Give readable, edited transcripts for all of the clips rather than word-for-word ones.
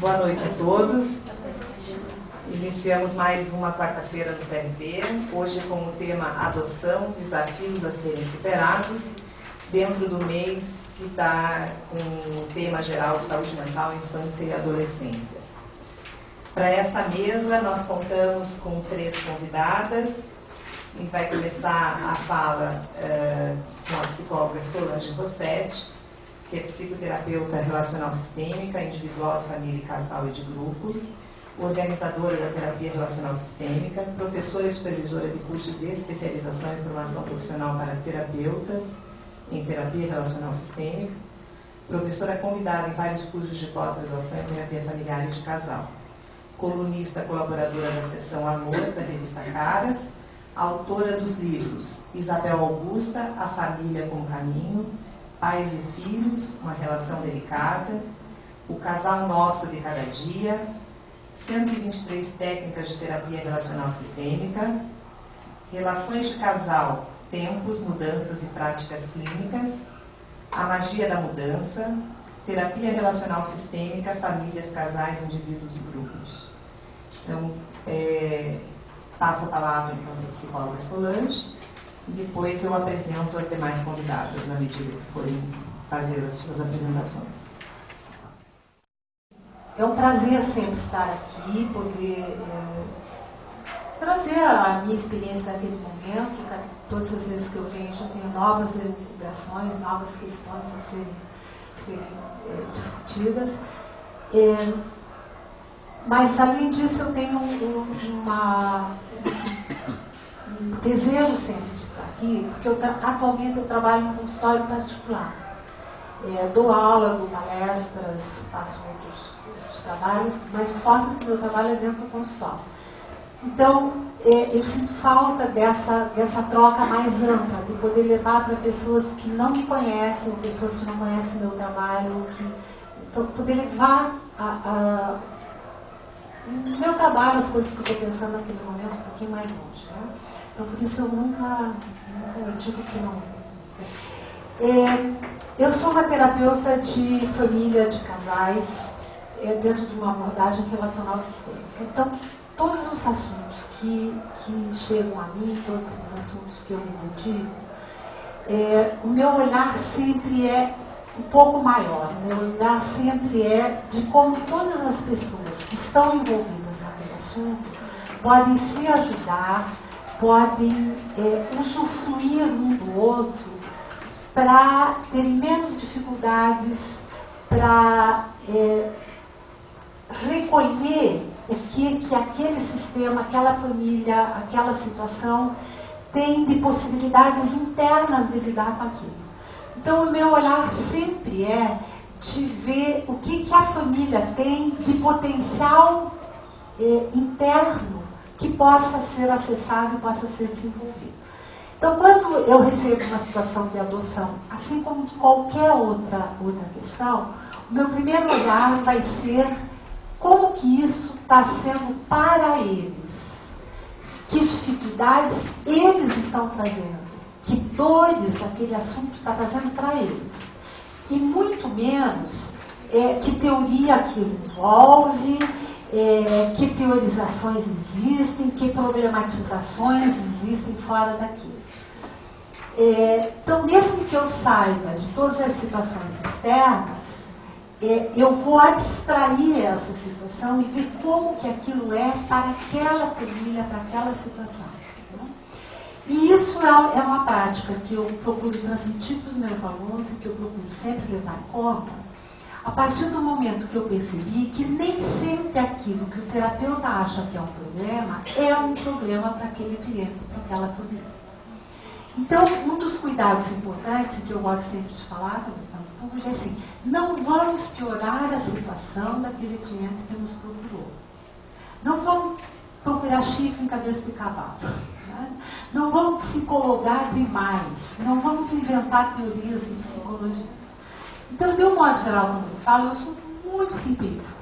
Boa noite a todos. Iniciamos mais uma quarta-feira do CRP, hoje com o tema Adoção, Desafios a Serem Superados, dentro do mês que está com o tema geral de saúde mental, infância e adolescência. Para esta mesa, nós contamos com 3 convidadas. A gente vai começar a fala com a psicóloga Solange Rossetti, que é psicoterapeuta relacional sistêmica, individual, de família, casal e de grupos, organizadora da terapia relacional sistêmica, professora e supervisora de cursos de especialização e formação profissional para terapeutas em terapia relacional sistêmica, professora convidada em vários cursos de pós-graduação em terapia familiar e de casal, colunista colaboradora da seção Amor, da revista Caras, autora dos livros Isabel Augusta, A Família como Caminho, Pais e Filhos, Uma Relação Delicada, O Casal Nosso de Cada Dia, 123 Técnicas de Terapia Relacional Sistêmica, Relações de Casal, Tempos, Mudanças e Práticas Clínicas, A Magia da Mudança, Terapia Relacional Sistêmica, Famílias, Casais, Indivíduos e Grupos. Então, passo a palavra então, para a psicóloga Solange, e depois eu apresento as demais convidadas, na medida que forem fazer as suas apresentações. É um prazer sempre estar aqui, poder trazer a minha experiência daquele momento. Todas as vezes que eu venho, já tenho novas elucidações, novas questões a serem discutidas. Mas, além disso, eu tenho um desejo sempre de estar aqui, porque atualmente eu trabalho em um consultório particular. Dou aula, dou palestras, faço outros trabalhos, mas o foco do meu trabalho é dentro do consultório. Então, eu sinto falta dessa troca mais ampla, de poder levar para pessoas que não me conhecem, ou pessoas que não conhecem o meu trabalho, então, poder levar o meu trabalho, as coisas que eu estou pensando naquele momento, um pouquinho mais longe. Né? Então, por isso eu nunca digo que não. Eu sou uma terapeuta de família, de casais, dentro de uma abordagem relacional sistêmica. Então, todos os assuntos que chegam a mim, todos os assuntos que eu me dedico, o meu olhar sempre é um pouco maior. O meu olhar sempre é de como todas as pessoas que estão envolvidas naquele assunto podem se ajudar, podem usufruir um do outro para ter menos dificuldades, para recolher o que aquele sistema, aquela família, aquela situação tem de possibilidades internas de lidar com aquilo. Então, o meu olhar sempre é de ver o que a família tem de potencial interno que possa ser acessado e possa ser desenvolvido. Então, quando eu recebo uma situação de adoção, assim como de qualquer outra questão, o meu primeiro olhar vai ser como que isso está sendo para eles, que dificuldades eles estão trazendo, que dores aquele assunto está trazendo para eles, e muito menos que teoria aquilo envolve, que teorizações existem, que problematizações existem fora daquilo. Então, mesmo que eu saiba de todas as situações externas, eu vou abstrair essa situação e ver como que aquilo é para aquela família, para aquela situação. Né? E isso é uma prática que eu procuro transmitir para os meus alunos e que eu procuro sempre levar em conta, a partir do momento que eu percebi que nem sempre aquilo que o terapeuta acha que é um problema para aquele cliente, para aquela família. Então, um dos cuidados importantes, que eu gosto sempre de falar no público, é assim: não vamos piorar a situação daquele cliente que nos procurou. Não vamos procurar chifre em cabeça de cavalo. Né? Não vamos psicologar demais. Não vamos inventar teorias de psicologia. Então, de um modo geral, quando eu falo, eu sou muito simplista.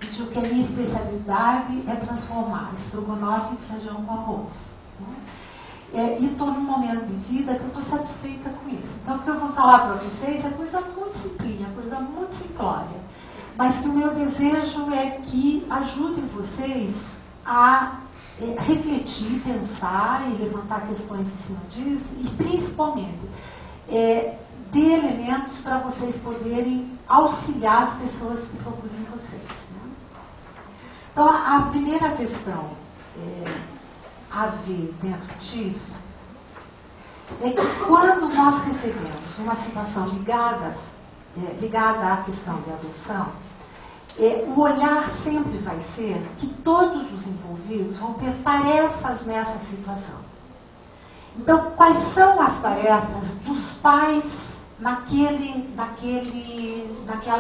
Eu digo que a minha especialidade é transformar estrogonofe em feijão com arroz. Né? E estou num momento de vida que eu estou satisfeita com isso. Então, o que eu vou falar para vocês é coisa muito simplinha, coisa muito simplória. mas que o meu desejo é que ajude vocês a refletir, pensar e levantar questões em cima disso, e principalmente dê elementos para vocês poderem auxiliar as pessoas que procurem vocês. Né? Então, a primeira questão a ver dentro disso é que quando nós recebemos uma situação ligada à questão de adoção, o olhar sempre vai ser que todos os envolvidos vão ter tarefas nessa situação. Então, quais são as tarefas dos pais naquela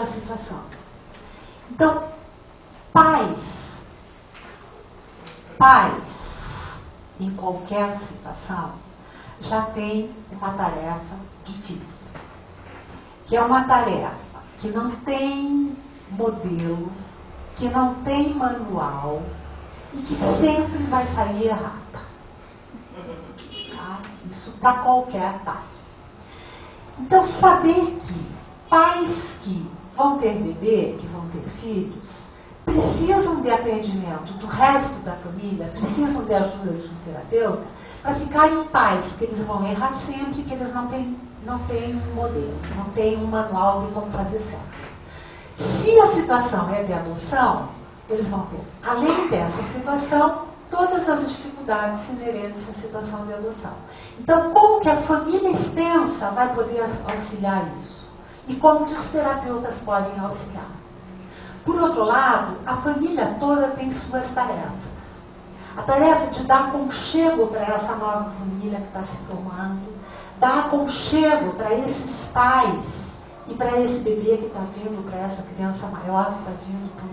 situação? Então, pais, em qualquer situação, já tem uma tarefa difícil, que é uma tarefa que não tem modelo, que não tem manual e que sempre vai sair errado. Tá? Isso para qualquer pai. Então, saber que pais que vão ter bebê, que vão ter filhos, precisam de atendimento do resto da família, precisam de ajuda de um terapeuta, para ficarem em paz, que eles vão errar sempre, que eles não têm um modelo, não têm um manual de como fazer certo. Se a situação é de adoção, eles vão ter, além dessa situação, todas as dificuldades inerentes à situação de adoção. Então, como que a família extensa vai poder auxiliar isso? E como que os terapeutas podem auxiliar? Por outro lado, a família toda tem suas tarefas. A tarefa de dar aconchego para essa nova família que está se formando, dar aconchego para esses pais e para esse bebê que está vindo, para essa criança maior que está vindo para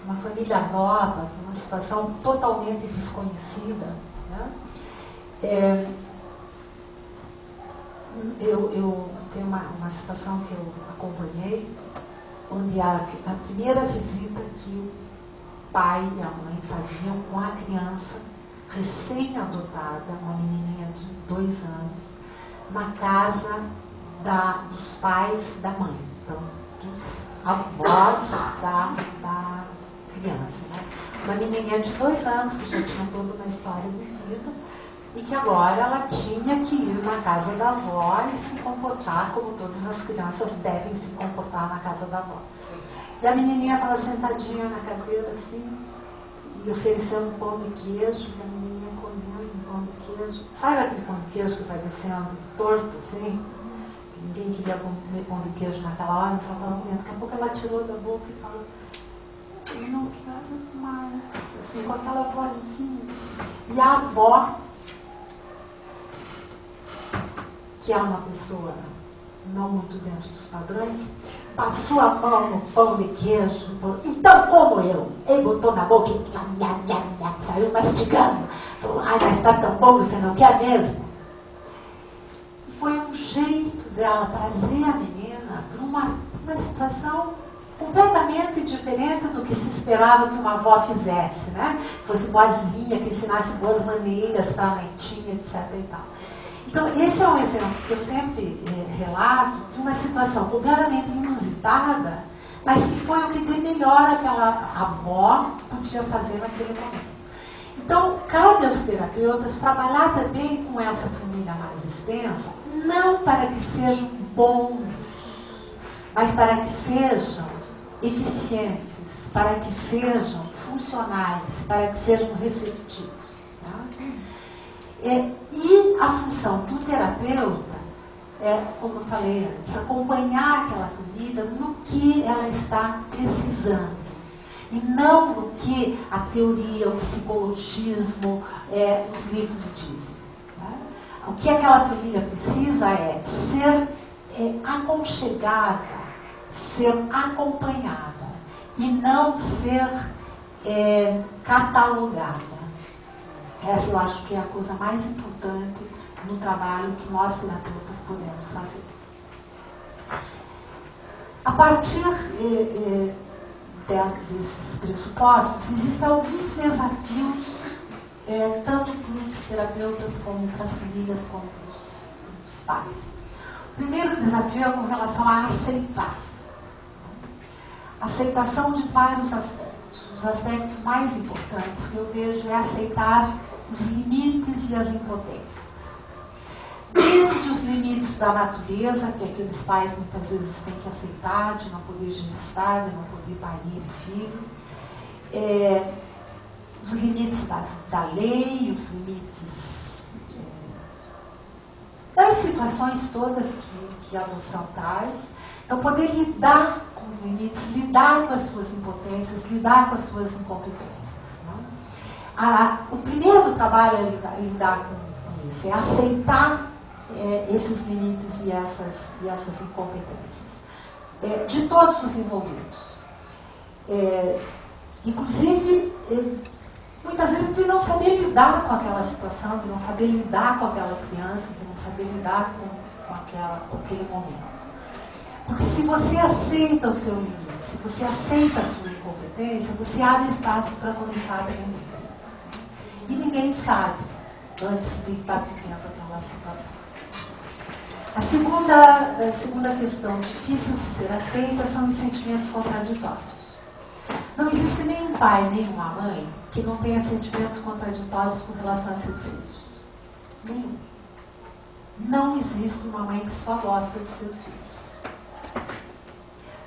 uma família nova, para uma situação totalmente desconhecida. Né? Eu tenho uma situação que eu acompanhei, onde a primeira visita que o pai e a mãe faziam com a criança recém-adotada, uma menininha de 2 anos, na casa dos pais da mãe, então, dos avós da criança. Né? Uma menininha de 2 anos, que já tinha toda uma história de vida, e que agora ela tinha que ir na casa da avó e se comportar como todas as crianças devem se comportar na casa da avó. E a menininha estava sentadinha na cadeira assim, e oferecendo um pão de queijo, e a menininha comendo um pão de queijo. Sabe aquele pão de queijo que vai descendo torto assim? Ninguém queria comer pão de queijo naquela hora, só estava comendo. Daqui a pouco ela tirou da boca e falou: eu não quero mais, assim, com aquela vozinha. E a avó, que é uma pessoa não muito dentro dos padrões, passou a mão no pão de queijo e falou: então como eu? Ele botou na boca e saiu mastigando. Falou: ai, mas está tão bom, você não quer mesmo? Foi um jeito dela trazer a menina para uma situação completamente diferente do que se esperava que uma avó fizesse, né? Que fosse boazinha, que ensinasse boas maneiras para a netinha, etc. e tal. Então, esse é um exemplo que eu sempre relato de uma situação completamente inusitada, mas que foi o que de melhor aquela avó podia fazer naquele momento. Então, cabe aos terapeutas trabalhar também com essa família mais extensa, não para que sejam bons, mas para que sejam eficientes, para que sejam funcionais, para que sejam receptivos. Tá? E a função do terapeuta é, como eu falei antes, acompanhar aquela família no que ela está precisando. E não no que a teoria, o psicologismo, os livros dizem. Né? O que aquela família precisa é ser aconchegada, ser acompanhada e não ser catalogada. Essa eu acho que é a coisa mais importante no trabalho que nós terapeutas podemos fazer. A partir desses pressupostos, existem alguns desafios, tanto para os terapeutas como para as famílias, como para os pais. O primeiro desafio é com relação a aceitar. aceitação de vários aspectos. Os aspectos mais importantes que eu vejo é aceitar os limites e as impotências. Desde os limites da natureza, que aqueles pais muitas vezes têm que aceitar, de não poder gestar, de não poder parir filho, os limites da lei, os limites das situações todas que a adoção traz. Então, poder lidar com os limites, lidar com as suas impotências, lidar com as suas incompetências. Né? O primeiro trabalho é lidar com isso, é aceitar esses limites e essas incompetências de todos os envolvidos. Inclusive, muitas vezes de não saber lidar com aquela situação, de não saber lidar com aquela criança, de não saber lidar com aquele momento. Porque se você aceita o seu limite, se você aceita a sua incompetência, você abre espaço para começar a aprender. E ninguém sabe antes de estar vivendo aquela situação. A segunda questão difícil de ser aceita são os sentimentos contraditórios. Não existe nenhum pai, nenhuma mãe que não tenha sentimentos contraditórios com relação a seus filhos. Nenhum. Não existe uma mãe que só gosta dos seus filhos.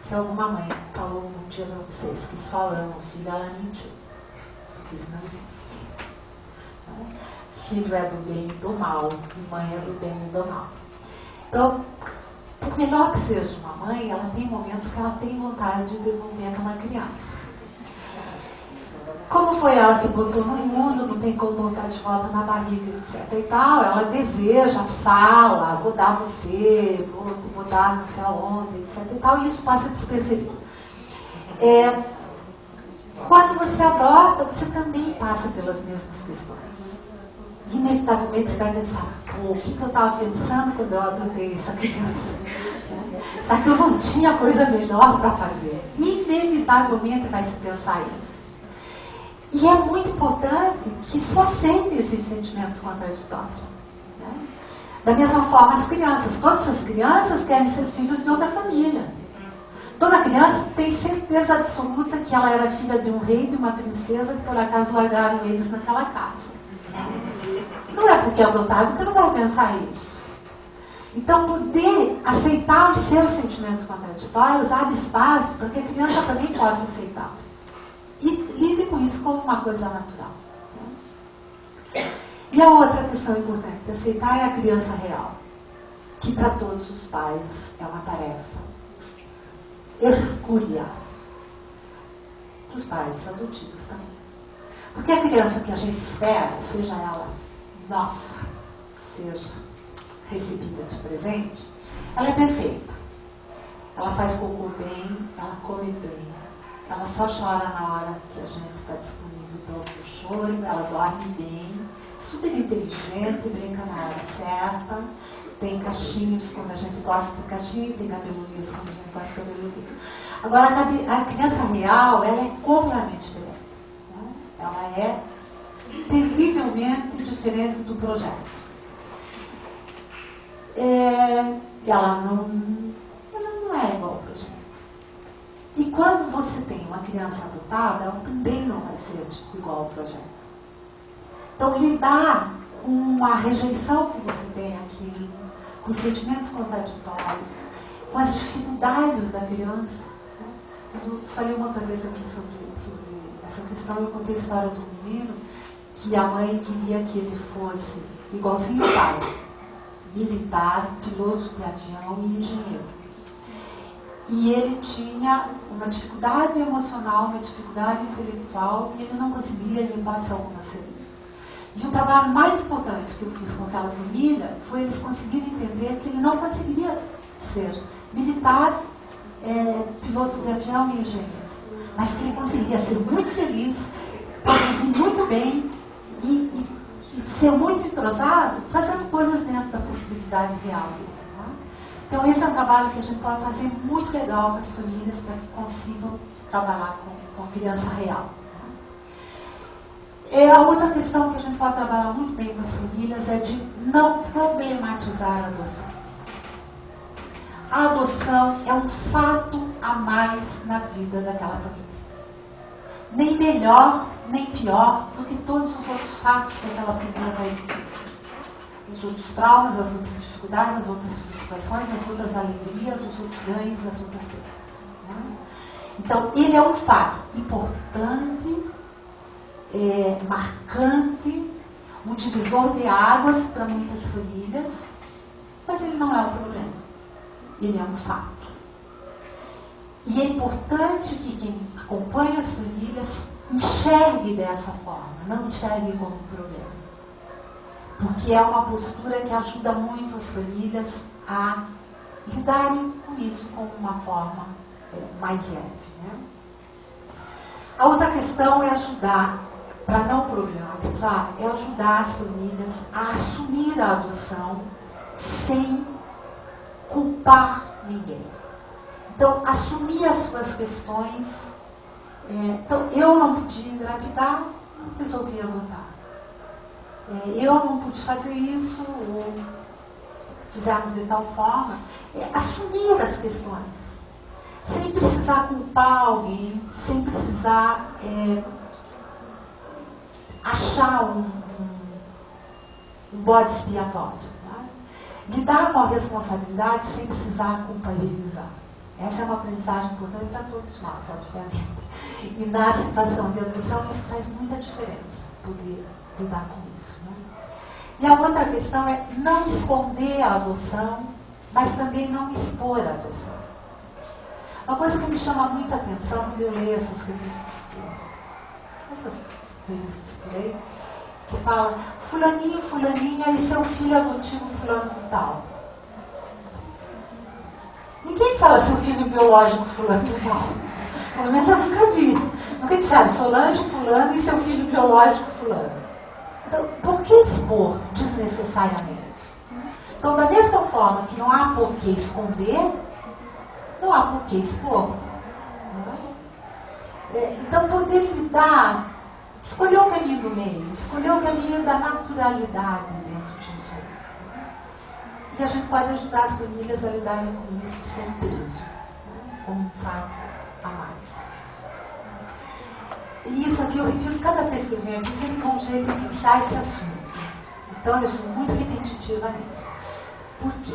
Se alguma mãe falou um dia para vocês que só ama o filho, ela mentiu. Porque isso não existe. Filho é do bem e do mal, e mãe é do bem e do mal. Então, por melhor que seja uma mãe, ela tem momentos que ela tem vontade de devolver aquela criança. Como foi ela que botou no mundo, não tem como botar de volta na barriga, etc. e tal, ela deseja, fala, vou dar você, vou dar não sei aonde, etc. e tal, e isso passa despercebido. Quando você adota, você também passa pelas mesmas questões. Inevitavelmente você vai pensar, o que eu estava pensando quando eu adotei essa criança? Só que eu não tinha coisa melhor para fazer. Inevitavelmente vai se pensar isso. E é muito importante que se aceite esses sentimentos contraditórios. Né? Da mesma forma, as crianças. Todas as crianças querem ser filhos de outra família. Toda criança tem certeza absoluta que ela era filha de um rei e de uma princesa que por acaso largaram eles naquela casa. Não é porque é adotado que não vai pensar isso. Então, poder aceitar os seus sentimentos contraditórios abre espaço para que a criança também possa aceitá-los. E lide com isso como uma coisa natural. Né? E a outra questão importante de aceitar é a criança real, que para todos os pais é uma tarefa hercúlea. Para os pais adotivos também. Porque a criança que a gente espera, seja ela nossa, seja recebida de presente, ela é perfeita. Ela faz cocô bem, ela come bem. Ela só chora na hora que a gente está disponível para o choro, ela dorme bem, super inteligente, brinca na hora certa, tem cachinhos quando a gente gosta de cachinho, tem cabelo liso quando a gente gosta de cabelo liso. Agora, a criança real, ela é completamente diferente. Né? Ela é terrivelmente diferente do projeto. Ela não é igual ao projeto. E quando você tem uma criança adotada, ela também não vai ser igual ao projeto. Então, lidar com a rejeição que você tem aqui, com os sentimentos contraditórios, com as dificuldades da criança. Né? Eu falei uma outra vez aqui sobre essa questão, eu contei a história do menino, que a mãe queria que ele fosse igualzinho o pai, militar, piloto de avião e engenheiro. E ele tinha uma dificuldade emocional, uma dificuldade intelectual, e ele não conseguia, em hipótese alguma, ser isso. E o trabalho mais importante que eu fiz com aquela família foi eles conseguirem entender que ele não conseguiria ser militar, piloto de avião e engenheiro, mas que ele conseguia ser muito feliz, produzir muito bem e ser muito entrosado, fazendo coisas dentro da possibilidade real dele. Então, esse é um trabalho que a gente pode fazer muito legal para as famílias, para que consigam trabalhar com a criança real. A outra questão que a gente pode trabalhar muito bem com as famílias é de não problematizar a adoção. a adoção é um fato a mais na vida daquela família. Nem melhor, nem pior do que todos os outros fatos que aquela família vai viver. Os outros traumas, as outras dificuldades, as outras frustrações, as outras alegrias, os outros ganhos, as outras perdas. Né? Então, ele é um fato importante, marcante, um divisor de águas para muitas famílias, mas ele não é um problema. Ele é um fato. E é importante que quem acompanha as famílias enxergue dessa forma, não enxergue como um problema. Porque é uma postura que ajuda muito as famílias a lidarem com isso como uma forma mais leve. Né? A outra questão é ajudar, para não problematizar, é ajudar as famílias a assumir a adoção sem culpar ninguém. Então, assumir as suas questões. Então, eu não podia engravidar, resolvi adotar. Eu não pude fazer isso, ou fizemos de tal forma. Assumir as questões, sem precisar culpar alguém, sem precisar achar um bode expiatório. Né? Lidar com a responsabilidade sem precisar culpabilizar. Essa é uma aprendizagem importante para todos nós, obviamente. E na situação de adoção, isso faz muita diferença, poder lidar com isso. Né? E a outra questão é não esconder a adoção, mas também não expor a adoção. Uma coisa que me chama muita atenção quando eu leio essas revistas por aí, que fala fulaninho, fulaninha e seu filho adotivo fulano de tal. Ninguém fala seu filho biológico fulano de tal. Pelo menos eu nunca vi. Nunca disseram Solange fulano e seu filho biológico fulano. Então, por que expor desnecessariamente? Então, da mesma forma que não há por que esconder, não há por que expor. Então, poder lidar, escolher o caminho do meio, escolher o caminho da naturalidade dentro disso. E a gente pode ajudar as famílias a lidarem com isso sem peso, como um fato a mais. E isso aqui eu repito cada vez que eu venho aqui, sempre com um jeito de puxar esse assunto. Então, eu sou muito repetitiva nisso. Por quê?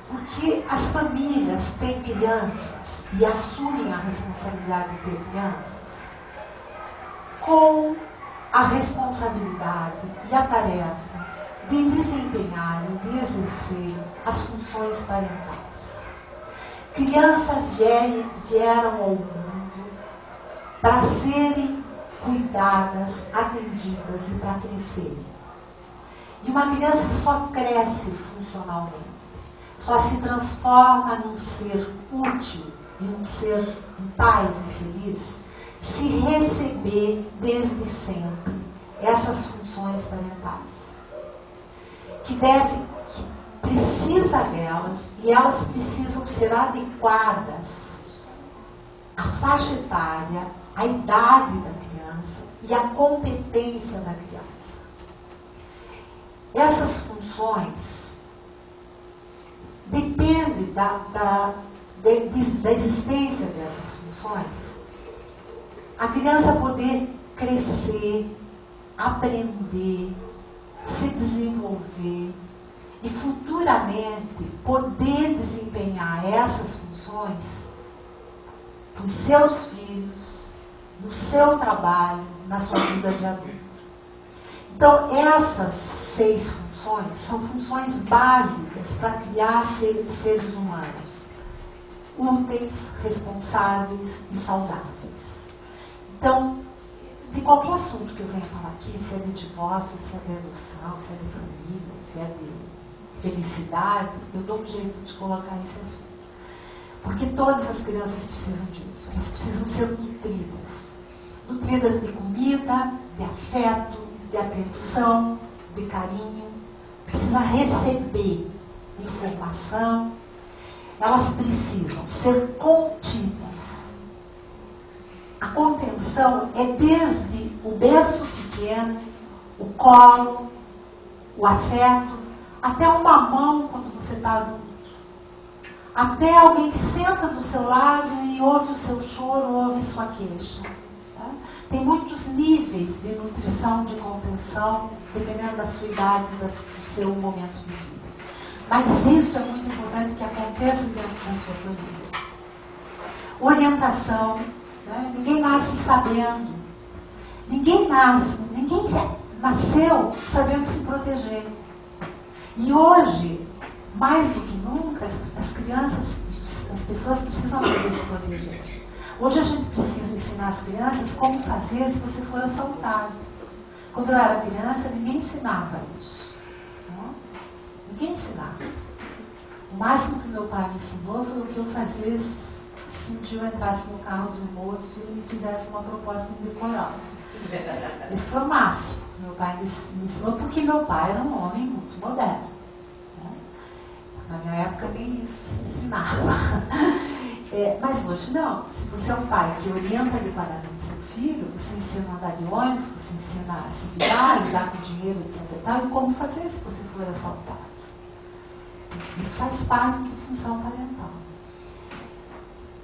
Porque as famílias têm crianças e assumem a responsabilidade de ter crianças com a responsabilidade e a tarefa de desempenharem, de exercer as funções parentais. Crianças vieram ao mundo para serem cuidadas, atendidas e para crescerem. E uma criança só cresce funcionalmente, só se transforma num ser útil e num ser em paz e feliz, se receber desde sempre essas funções parentais. Que precisa delas, e elas precisam ser adequadas à faixa etária, à idade da criança e à competência da criança. Essas funções dependem da existência dessas funções, a criança poder crescer, aprender, se desenvolver e futuramente poder desempenhar essas funções nos seus filhos, no seu trabalho, na sua vida de adulto. Então, essas 6 funções são funções básicas para criar seres humanos úteis, responsáveis e saudáveis. Então, de qualquer assunto que eu venha falar aqui, se é de divórcio, se é de adoção, se é de família, se é de felicidade, eu dou um jeito de colocar esse assunto. Porque todas as crianças precisam disso. Elas precisam ser nutridas. Nutridas de comida, de afeto, de atenção, de carinho. Precisa receber informação. Elas precisam ser contidas. A contenção é desde o berço pequeno, o colo, o afeto, até uma mão quando você está adulto. até alguém que senta do seu lado e ouve o seu choro, ouve sua queixa. Tá? Tem muitos níveis de nutrição, de contenção, dependendo da sua idade, do seu momento de vida. Mas isso é muito importante que aconteça dentro da sua família. Orientação, né? Ninguém nasce sabendo. Ninguém nasceu sabendo se proteger. E hoje, mais do que nunca, as crianças, as pessoas precisam aprender a se proteger. Hoje a gente precisa ensinar as crianças como fazer se você for assaltado. Quando eu era criança, ninguém ensinava isso. Não? Ninguém ensinava. O máximo que meu pai me ensinou foi o que eu fazia se um dia eu entrasse no carro do moço e ele me fizesse uma proposta indecorosa. Esse foi o máximo que meu pai me ensinou, porque meu pai era um homem muito moderno. Né? Na minha época nem isso se ensinava. Mas hoje não. Se você é um pai que orienta adequadamente seu filho, você ensina a andar de ônibus, você ensina a se virar, lidar com dinheiro, etc. E como fazer se você for assaltado. Isso faz parte da função parental.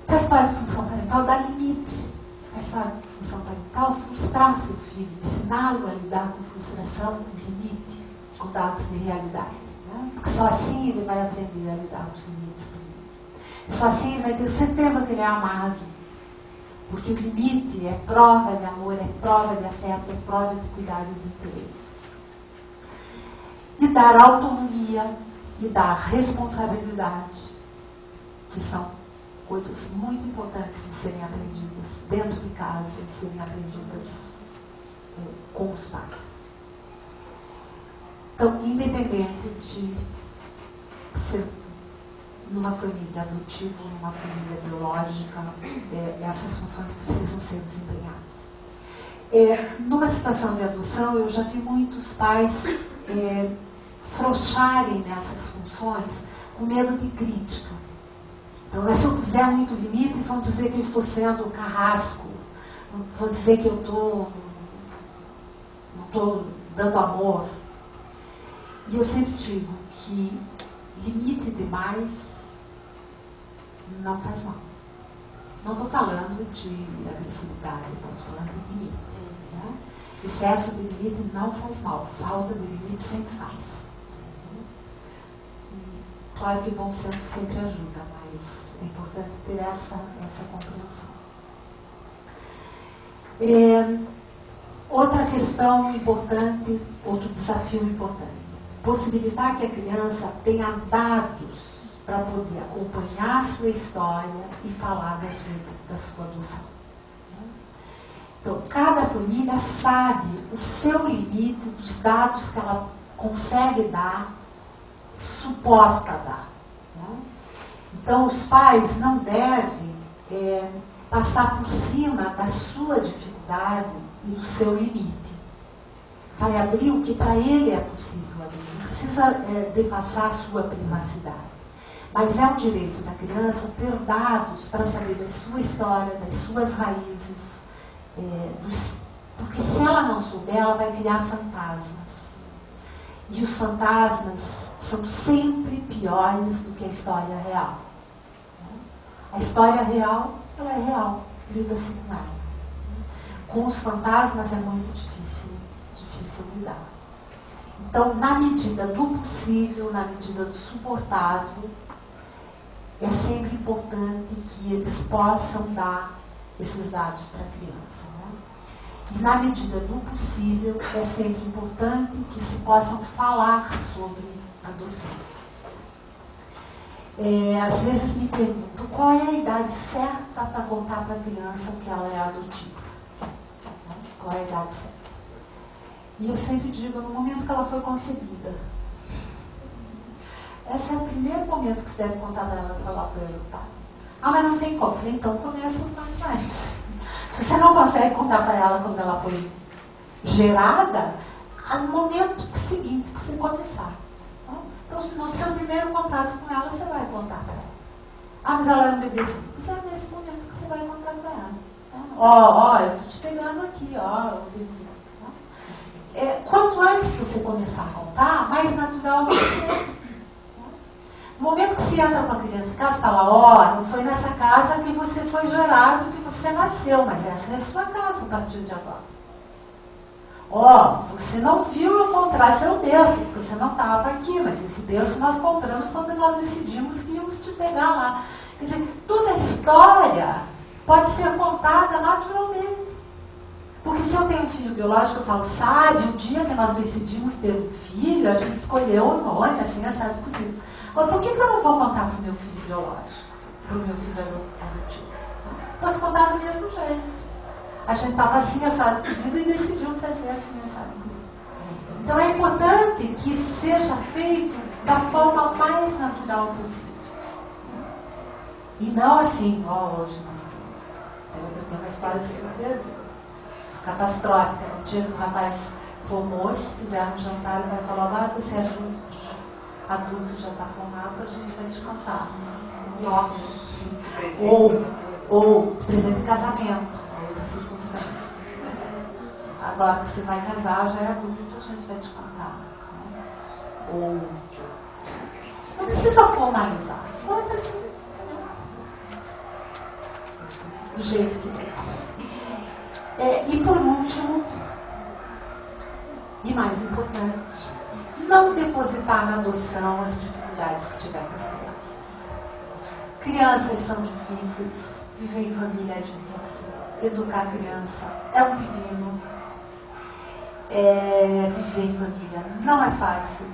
Faz parte da função parental dar limite. Faz parte da função parental frustrar seu filho, ensiná-lo a lidar com frustração, com limite, com dados de realidade. Né? Porque só assim ele vai aprender a lidar com os limites do mundo. E só assim ele vai ter certeza que ele é amado. Porque o limite é prova de amor, é prova de afeto, é prova de cuidado e de interesse. E dar autonomia e dar responsabilidade, que são coisas muito importantes de serem aprendidas dentro de casa e serem aprendidas com os pais. Então, independente de ser numa família adotiva ou numa família biológica, essas funções precisam ser desempenhadas. Numa situação de adoção, eu já vi muitos pais frouxarem nessas funções com medo de crítica. Então, se eu fizer muito limite, vão dizer que eu estou sendo carrasco, vão dizer que eu não estou dando amor. E eu sempre digo que limite demais não faz mal. Não estou falando de agressividade, estou falando de limite. Né? Excesso de limite não faz mal, falta de limite sempre faz. Claro que o bom senso sempre ajuda, mas é importante ter essa compreensão. Outra questão importante, outro desafio importante. Possibilitar que a criança tenha dados para poder acompanhar a sua história e falar da sua adoção. Então, cada família sabe o seu limite dos dados que ela consegue dar, suporta dar. Né? Então, os pais não devem passar por cima da sua dificuldade e do seu limite. Vai abrir o que para ele é possível abrir. Não precisa devassar a sua privacidade. Mas é um direito da criança ter dados para saber da sua história, das suas raízes. Porque se ela não souber, ela vai criar fantasmas. E os fantasmas são sempre piores do que a história real. A história real, ela é real, lida-se com ela. Com os fantasmas é muito difícil lidar. Então, na medida do possível, na medida do suportável, é sempre importante que eles possam dar esses dados para a criança. Né? E na medida do possível, é sempre importante que se possam falar sobre adoção. Às vezes me perguntam qual é a idade certa para contar para a criança que ela é adotiva. Qual é a idade certa? E eu sempre digo, no momento que ela foi concebida. Esse é o primeiro momento que você deve contar para ela perguntar. Mas não tem como. Falei, então começa um pouco mais. Se você não consegue contar para ela quando ela foi gerada, no momento seguinte que você começar. Então, no seu primeiro contato com ela, você vai contar para ela. Mas ela era um bebezinho. Pois é nesse momento que você vai contar para ela. Eu estou te pegando aqui, quanto antes você começar a contar, mais natural vai ser. No momento que se você entra com a criança em casa e fala, ó, não foi nessa casa que você foi gerado, que você nasceu, mas essa é a sua casa a partir de agora. Ó, você não viu eu comprar seu berço, porque você não estava aqui, mas esse berço nós compramos quando nós decidimos que íamos te pegar lá. Quer dizer, toda a história pode ser contada naturalmente. Porque se eu tenho um filho biológico, eu falo, sabe, o dia que nós decidimos ter um filho, a gente escolheu o nome, assim, assado cozido. Agora, por que eu não vou contar para o meu filho biológico? Para o meu filho adotivo? Posso contar do mesmo jeito. A gente estava assim, assado cozido, e decidiu fazer assim, assado cozido. Então é importante que seja feito da forma mais natural possível. E não assim, ó, hoje nós temos. Eu tenho uma história super catastrófica. No dia que o rapaz formou, fizeram um jantar, ele vai falar, agora você é adulto, já está formado, a gente vai te contar. Nossa. Ou presente de casamento, outra circunstância. Agora que você vai casar, já é adulto, a gente vai te contar. Ou não precisa formalizar. Conta assim. Do jeito que tem. E por último, e mais importante, não depositar na adoção as dificuldades que tiver com as crianças. Crianças são difíceis, viver em família é difícil, educar criança é um pepino, viver em família não é fácil.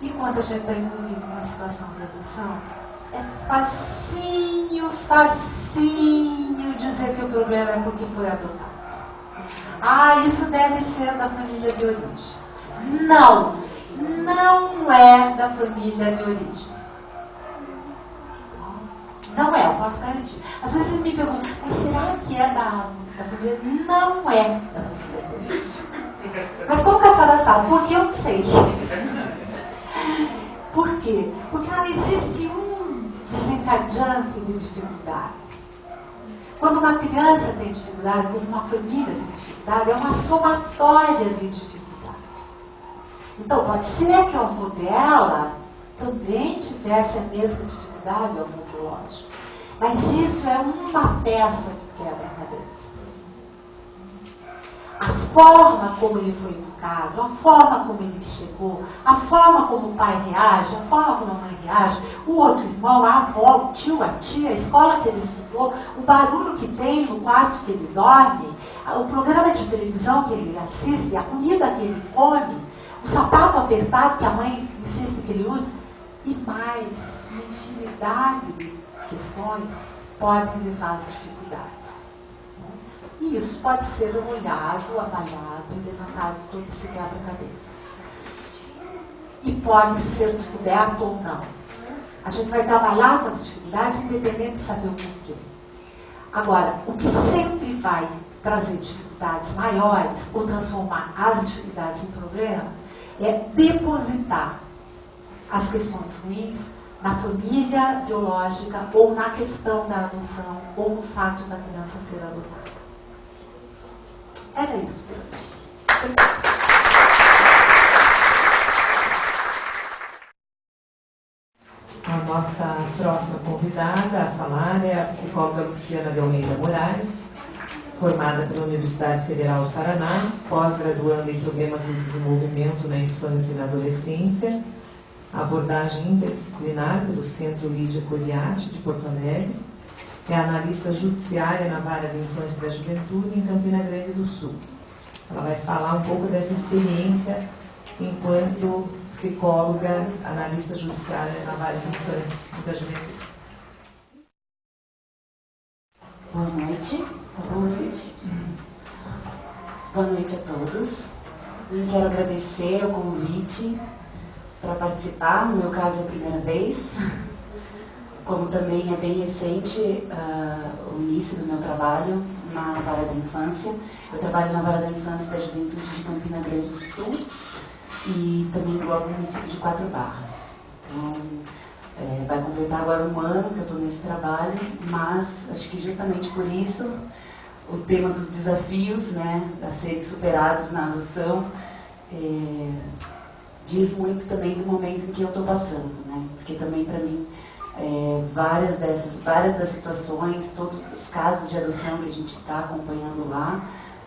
E quando a gente está envolvido numa situação de adoção, é facinho dizer que o problema é porque foi adotado. Ah, isso deve ser da família de origem. Não é da família de origem. Não é, eu posso garantir. Às vezes vocês me perguntam, mas será que é da família? Não é da família de origem. Mas como que a senhora sabe? Porque eu não sei. Por quê? Porque não existe um desencadeante de dificuldade. Quando uma criança tem dificuldade, quando uma família tem dificuldade, é uma somatória de dificuldades. Então, pode ser que o avô dela também tivesse a mesma dificuldade, o avô biológico. Mas isso é uma peça de quebra-cabeça. A forma como ele foi educado, a forma como ele chegou, a forma como o pai reage, a forma como a mãe reage, o outro irmão, a avó, o tio, a tia, a escola que ele estudou, o barulho que tem no quarto que ele dorme, o programa de televisão que ele assiste, a comida que ele come, o sapato apertado que a mãe insiste que ele use, e mais uma infinidade de questões podem levar às dificuldades. E isso pode ser olhado, avaliado e levantado todo esse quebra-cabeça. E pode ser descoberto ou não. A gente vai trabalhar com as dificuldades independente de saber o porquê. Agora, o que sempre vai trazer dificuldades maiores ou transformar as dificuldades em problema é depositar as questões ruins na família biológica ou na questão da adoção ou no fato da criança ser adotada. Era isso, Deus. A nossa próxima convidada a falar é a psicóloga Luciana de Almeida Moraes, formada pela Universidade Federal do Paraná, pós-graduando em Problemas do Desenvolvimento na Infância e na Adolescência, abordagem interdisciplinar pelo Centro Lídia Coriati de Porto Alegre, é analista judiciária na Vara da Infância e da Juventude em Campina Grande do Sul. Ela vai falar um pouco dessa experiência enquanto psicóloga, analista judiciária na Vara da Infância e da Juventude. Boa noite. Boa noite a todos. Eu quero agradecer o convite para participar. No meu caso é a primeira vez. Como também é bem recente o início do meu trabalho na Vara da Infância. Eu trabalho na Vara da Infância e da Juventude de Campina Grande do Sul e também do município de Quatro Barras. Então, vai completar agora um ano que eu estou nesse trabalho, mas acho que justamente por isso o tema dos desafios, né, a serem superados na adoção diz muito também do momento em que eu estou passando, né? Porque também para mim várias das situações, todos os casos de adoção que a gente está acompanhando lá,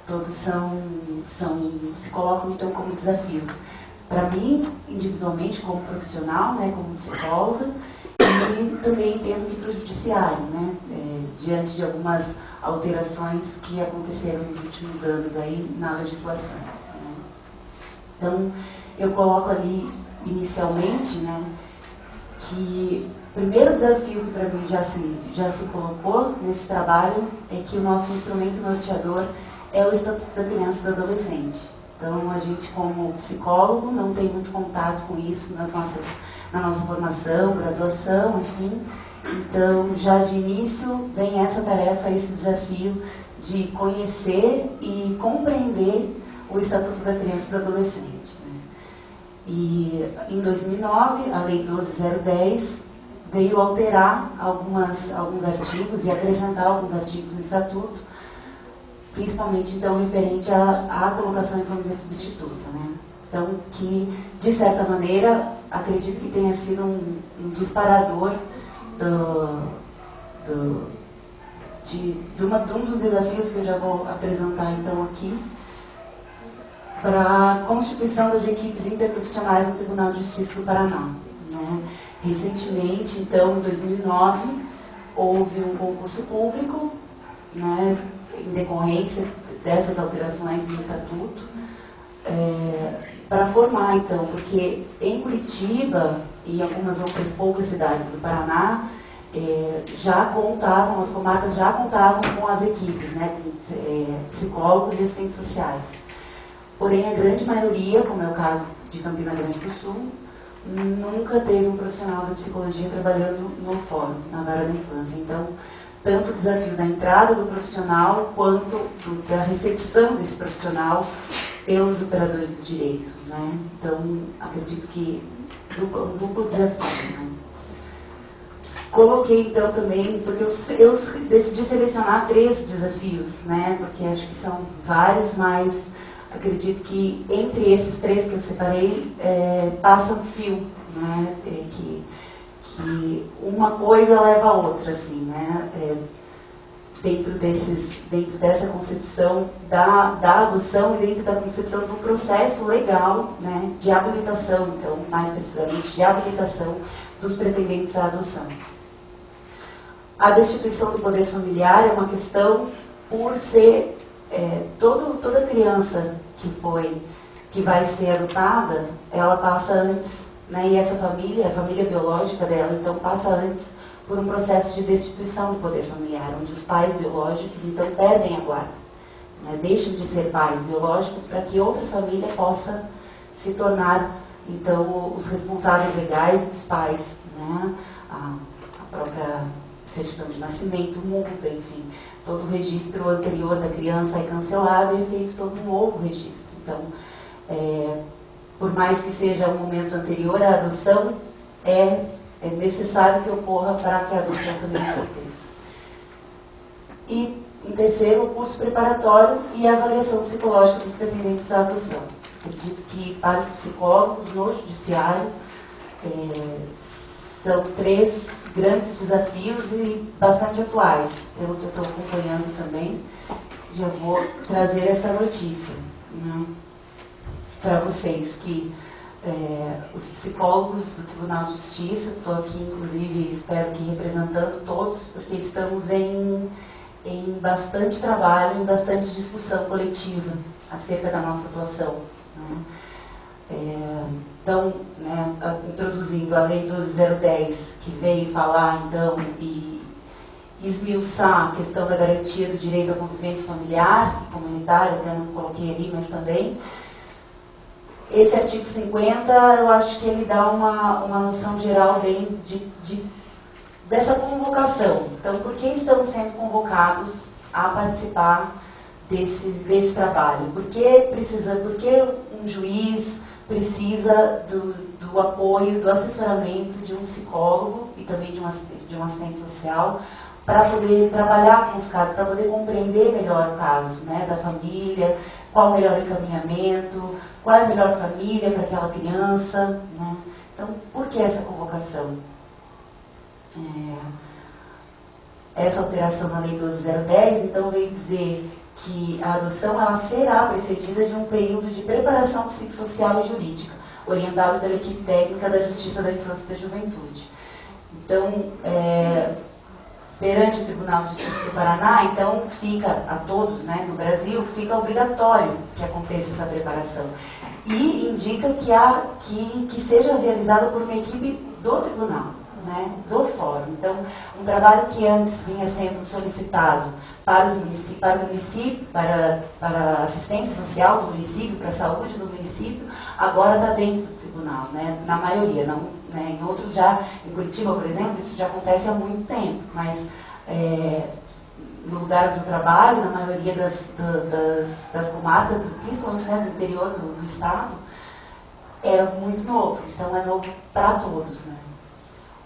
todos se colocam então como desafios. Para mim, individualmente, como profissional, né, como psicóloga, e também entendo que para o judiciário, né, diante de algumas alterações que aconteceram nos últimos anos aí na legislação. Né. Então, eu coloco ali inicialmente, né, que o primeiro desafio que para mim já se colocou nesse trabalho é que o nosso instrumento norteador é o Estatuto da Criança e do Adolescente. Então, a gente, como psicólogo, não tem muito contato com isso na nossa formação, graduação, enfim. Então, já de início, vem essa tarefa, esse desafio de conhecer e compreender o Estatuto da Criança e do Adolescente. Né? E, em 2009, a Lei 12.010 veio alterar alguns artigos e acrescentar alguns artigos no Estatuto, principalmente, então, referente à colocação em forma de substituto, né? Então, que, de certa maneira, acredito que tenha sido um disparador de um dos desafios que eu já vou apresentar, então, aqui, para a constituição das equipes interprofissionais no Tribunal de Justiça do Paraná, né? Recentemente, então, em 2009, houve um concurso público, né, em decorrência dessas alterações no Estatuto, para formar, então, porque em Curitiba e em algumas outras poucas cidades do Paraná, as comarcas já contavam com as equipes, né, com psicólogos e assistentes sociais. Porém, a grande maioria, como é o caso de Campina Grande do Sul, nunca teve um profissional da psicologia trabalhando no fórum, na vara da infância. Então, tanto o desafio da entrada do profissional, quanto da recepção desse profissional pelos operadores do direito, né? Então, acredito que um duplo desafio, né? Coloquei, então, também, porque eu decidi selecionar 3 desafios, né? Porque acho que são vários, mas acredito que entre esses 3 que eu separei, passa um fio, né? Que uma coisa leva a outra, assim, né? Dentro dessa concepção da adoção e dentro da concepção do processo legal, né, de habilitação, então, mais precisamente, de habilitação dos pretendentes à adoção. A destituição do poder familiar é uma questão por ser toda criança que vai ser adotada, ela passa antes, né, e essa família, a família biológica dela, então, passa antes por um processo de destituição do poder familiar, onde os pais biológicos, então, perdem a guarda, né, deixam de ser pais biológicos para que outra família possa se tornar, então, os responsáveis legais dos pais, né, a própria certidão de nascimento, multa, enfim, todo o registro anterior da criança é cancelado e é feito todo um novo registro. Então, por mais que seja um momento anterior à adoção, é necessário que ocorra para que a adoção também aconteça. E, em terceiro, o curso preparatório e a avaliação psicológica dos pretendentes à adoção. Acredito que, para os psicólogos no judiciário, são 3 grandes desafios e bastante atuais, pelo que eu estou acompanhando também. Já vou trazer essa notícia, né, para vocês, que os psicólogos do Tribunal de Justiça, estou aqui inclusive, espero que representando todos, porque estamos em bastante trabalho, em bastante discussão coletiva acerca da nossa atuação, né? Então, né, introduzindo a Lei 12.010, que veio falar, então, e esmiuçar a questão da garantia do direito à convivência familiar e comunitária, até não coloquei ali, mas também. Esse artigo 50, eu acho que ele dá uma noção geral bem dessa convocação. Então, por que estamos sendo convocados a participar desse trabalho? Por que um juiz precisa do apoio, do assessoramento de um psicólogo e também de um assistente social para poder trabalhar com os casos, para poder compreender melhor o caso, né, da família, qual o melhor encaminhamento, qual é a melhor família para aquela criança, né? Então, por que essa convocação? Essa alteração na Lei 12.010, então, veio dizer que a adoção ela será precedida de um período de preparação psicossocial e jurídica, orientado pela equipe técnica da Justiça da Infância e da Juventude. Então, perante o Tribunal de Justiça do Paraná, então fica a todos, né, no Brasil, fica obrigatório que aconteça essa preparação. E indica que seja realizada por uma equipe do Tribunal, né, do Fórum. Então, um trabalho que antes vinha sendo solicitado para o município, para a assistência social do município, para a saúde do município, agora está dentro do Tribunal, né, na maioria, não, né, em outros já, em Curitiba, por exemplo, isso já acontece há muito tempo, mas no lugar do trabalho, na maioria das comarcas, principalmente, né, do interior do estado, é muito novo, então é novo para todos, né.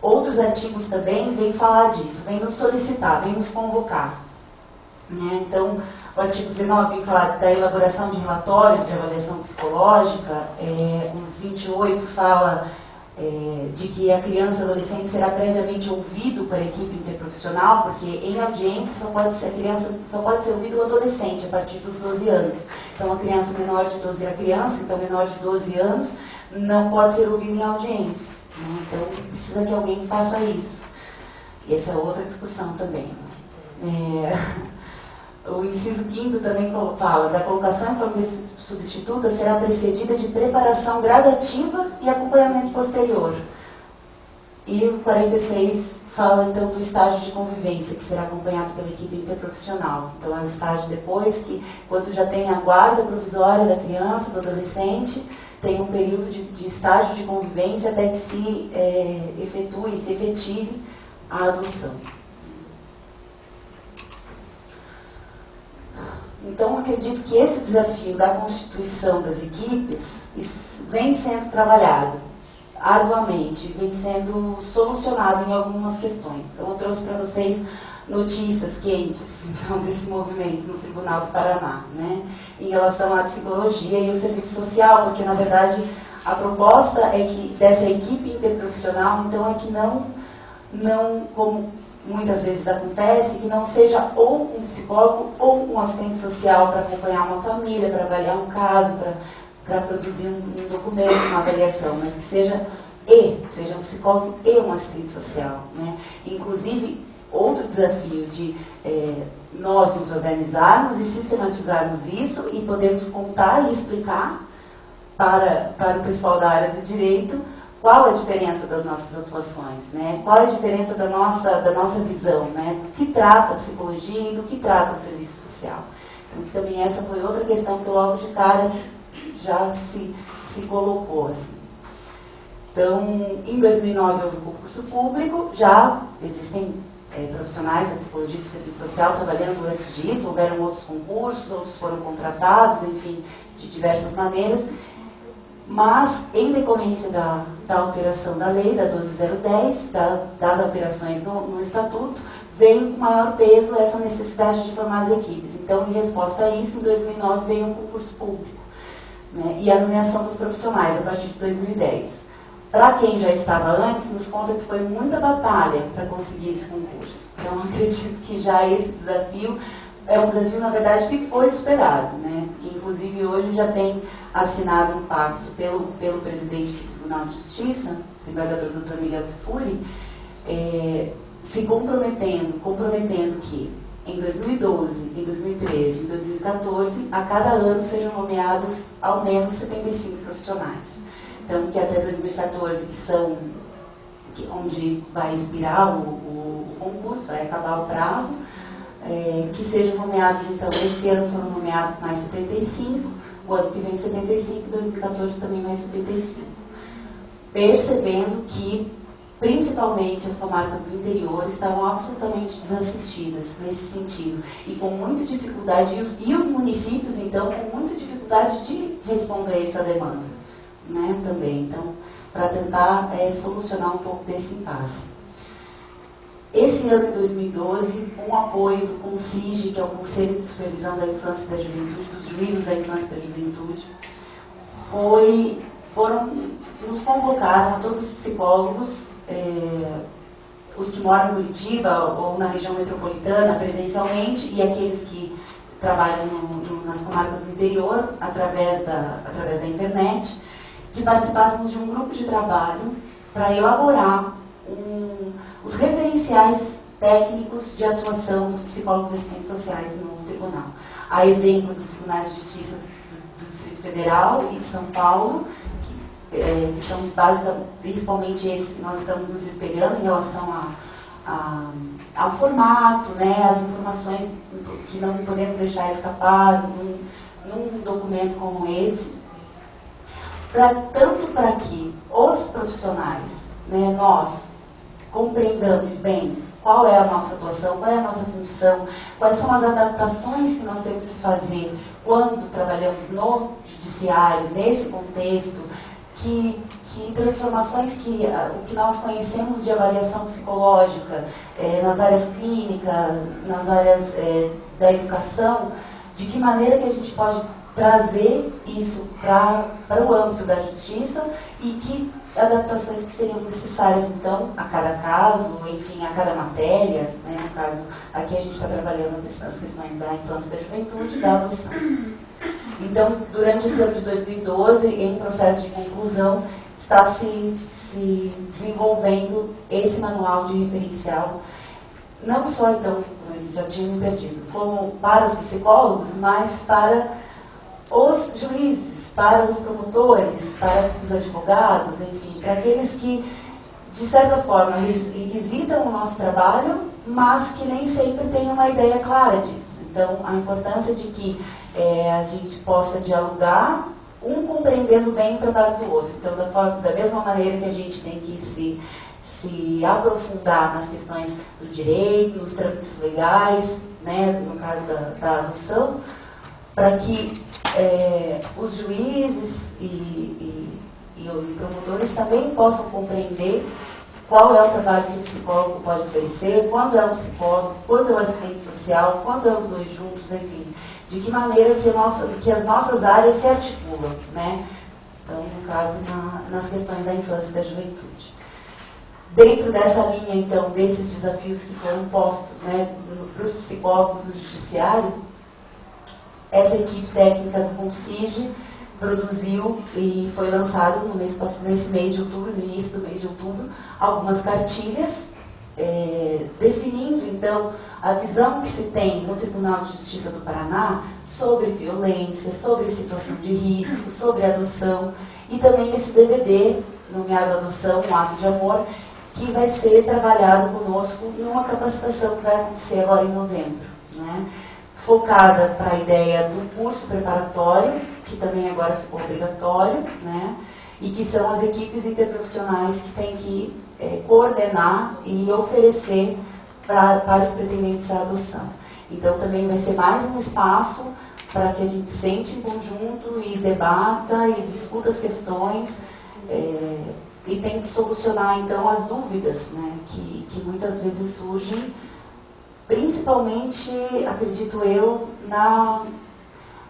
Outros artigos também vêm falar disso, vêm nos solicitar, vêm nos convocar, né. Então, o artigo 19 vem falar da elaboração de relatórios de avaliação psicológica, o 28 fala de que a criança e adolescente será previamente ouvido por equipe interprofissional, porque em audiência a criança só pode ser ouvido o adolescente a partir dos 12 anos. Então, a criança menor de 12 anos, então menor de 12 anos, não pode ser ouvido em audiência, né? Então, precisa que alguém faça isso. E essa é outra discussão também. O inciso 5º também fala da colocação em família substituta será precedida de preparação gradativa e acompanhamento posterior. E o 46 fala então do estágio de convivência, que será acompanhado pela equipe interprofissional. Então é o estágio depois que, quando já tem a guarda provisória da criança, do adolescente, tem um período de estágio de convivência até que se efetive a adoção. Então, acredito que esse desafio da constituição das equipes vem sendo trabalhado arduamente, vem sendo solucionado em algumas questões. Então, eu trouxe para vocês notícias quentes então, desse movimento no Tribunal do Paraná, né, em relação à psicologia e ao serviço social, porque, na verdade, a proposta é que dessa equipe interprofissional, então, é que não como muitas vezes acontece, que não seja ou um psicólogo ou um assistente social para acompanhar uma família, para avaliar um caso, para produzir um documento, uma avaliação, mas que seja um psicólogo e um assistente social, né? Inclusive, outro desafio de nós nos organizarmos e sistematizarmos isso e podermos contar e explicar para o pessoal da área do direito qual a diferença das nossas atuações, né? Qual a diferença da nossa visão, né? Do que trata a psicologia e do que trata o serviço social. Então, também essa foi outra questão que logo de cara já se colocou. Assim. Então, em 2009 houve um concurso público, já existem profissionais da psicologia e do serviço social trabalhando antes disso, houveram outros concursos, outros foram contratados, enfim, de diversas maneiras. Mas, em decorrência da alteração da lei, da 12.010, das alterações no Estatuto, veio com maior peso essa necessidade de formar as equipes. Então, em resposta a isso, em 2009 veio um concurso público, né, e a nomeação dos profissionais, a partir de 2010. Para quem já estava antes, nos conta que foi muita batalha para conseguir esse concurso. Então, acredito que já esse desafio é um desafio, na verdade, que foi superado, né? Que, inclusive, hoje já tem assinado um pacto pelo presidente do Tribunal de Justiça, o desembargador Dr. Miguel Kfouri, se comprometendo que em 2012, em 2013, em 2014, a cada ano sejam nomeados ao menos 75 profissionais. Então, que até 2014, onde vai expirar o concurso, vai acabar o prazo, que sejam nomeados, então, esse ano foram nomeados mais 75, o ano que vem 75, 2014 também mais 75. Percebendo que, principalmente, as comarcas do interior estavam absolutamente desassistidas nesse sentido, e com muita dificuldade, e os municípios, então, com muita dificuldade de responder a essa demanda, né, também. Então, para tentar solucionar um pouco desse impasse. esse ano, em 2012, com o apoio do CONCIGE, que é o Conselho de Supervisão da Infância e da Juventude, dos Juízes da Infância e da Juventude, nos convocaram a todos os psicólogos, os que moram em Curitiba ou na região metropolitana presencialmente, e aqueles que trabalham nas comarcas do interior através da internet, que participassem de um grupo de trabalho para elaborar os referenciais técnicos de atuação dos psicólogos e assistentes sociais no tribunal. A exemplo dos tribunais de justiça do Distrito Federal e de São Paulo, que são principalmente esses que nós estamos nos espelhando em relação ao formato, né, as informações que não podemos deixar escapar num documento como esse, tanto para que os profissionais, né, nós, compreendamos bem qual é a nossa atuação, qual é a nossa função, quais são as adaptações que nós temos que fazer quando trabalhamos no judiciário, nesse contexto, que transformações o que nós conhecemos de avaliação psicológica nas áreas clínicas, nas áreas da educação, de que maneira que a gente pode trazer isso para o âmbito da justiça e que adaptações que seriam necessárias, então, a cada caso, enfim, a cada matéria, né, no caso, aqui a gente está trabalhando nas questões da infância e da juventude e da adoção. Então, durante esse ano de 2012, em processo de conclusão, está se desenvolvendo esse manual de referencial, não só, então, já tinha me perdido, como para os psicólogos, mas para os juízes, para os promotores, para os advogados, enfim, para aqueles que, de certa forma, requisitam o nosso trabalho, mas que nem sempre têm uma ideia clara disso. Então, a importância de que a gente possa dialogar, um compreendendo bem o trabalho do outro. Então, da mesma maneira que a gente tem que se aprofundar nas questões do direito, nos trâmites legais, né, no caso da adoção, para que os juízes e promotores também possam compreender qual é o trabalho que o psicólogo pode oferecer, quando é o psicólogo, quando é o assistente social, quando é os dois juntos, enfim. De que maneira que as nossas áreas se articulam, né? Então, no caso, nas questões da infância e da juventude. Dentro dessa linha, então, desses desafios que foram postos, né, para os psicólogos do judiciário, essa equipe técnica do CONCIGE produziu e foi lançado nesse mês de outubro, no início do mês de outubro, algumas cartilhas definindo, então, a visão que se tem no Tribunal de Justiça do Paraná sobre violência, sobre situação de risco, sobre adoção, e também esse DVD, nomeado Adoção, um ato de amor, que vai ser trabalhado conosco numa capacitação que vai acontecer agora em novembro, né? Focada para a ideia do curso preparatório, que também agora ficou obrigatório, né? E que são as equipes interprofissionais que têm que coordenar e oferecer para os pretendentes à adoção. Então, também vai ser mais um espaço para que a gente sente em conjunto e debata e discuta as questões e tente solucionar, então, as dúvidas, né, que muitas vezes surgem, principalmente, acredito eu,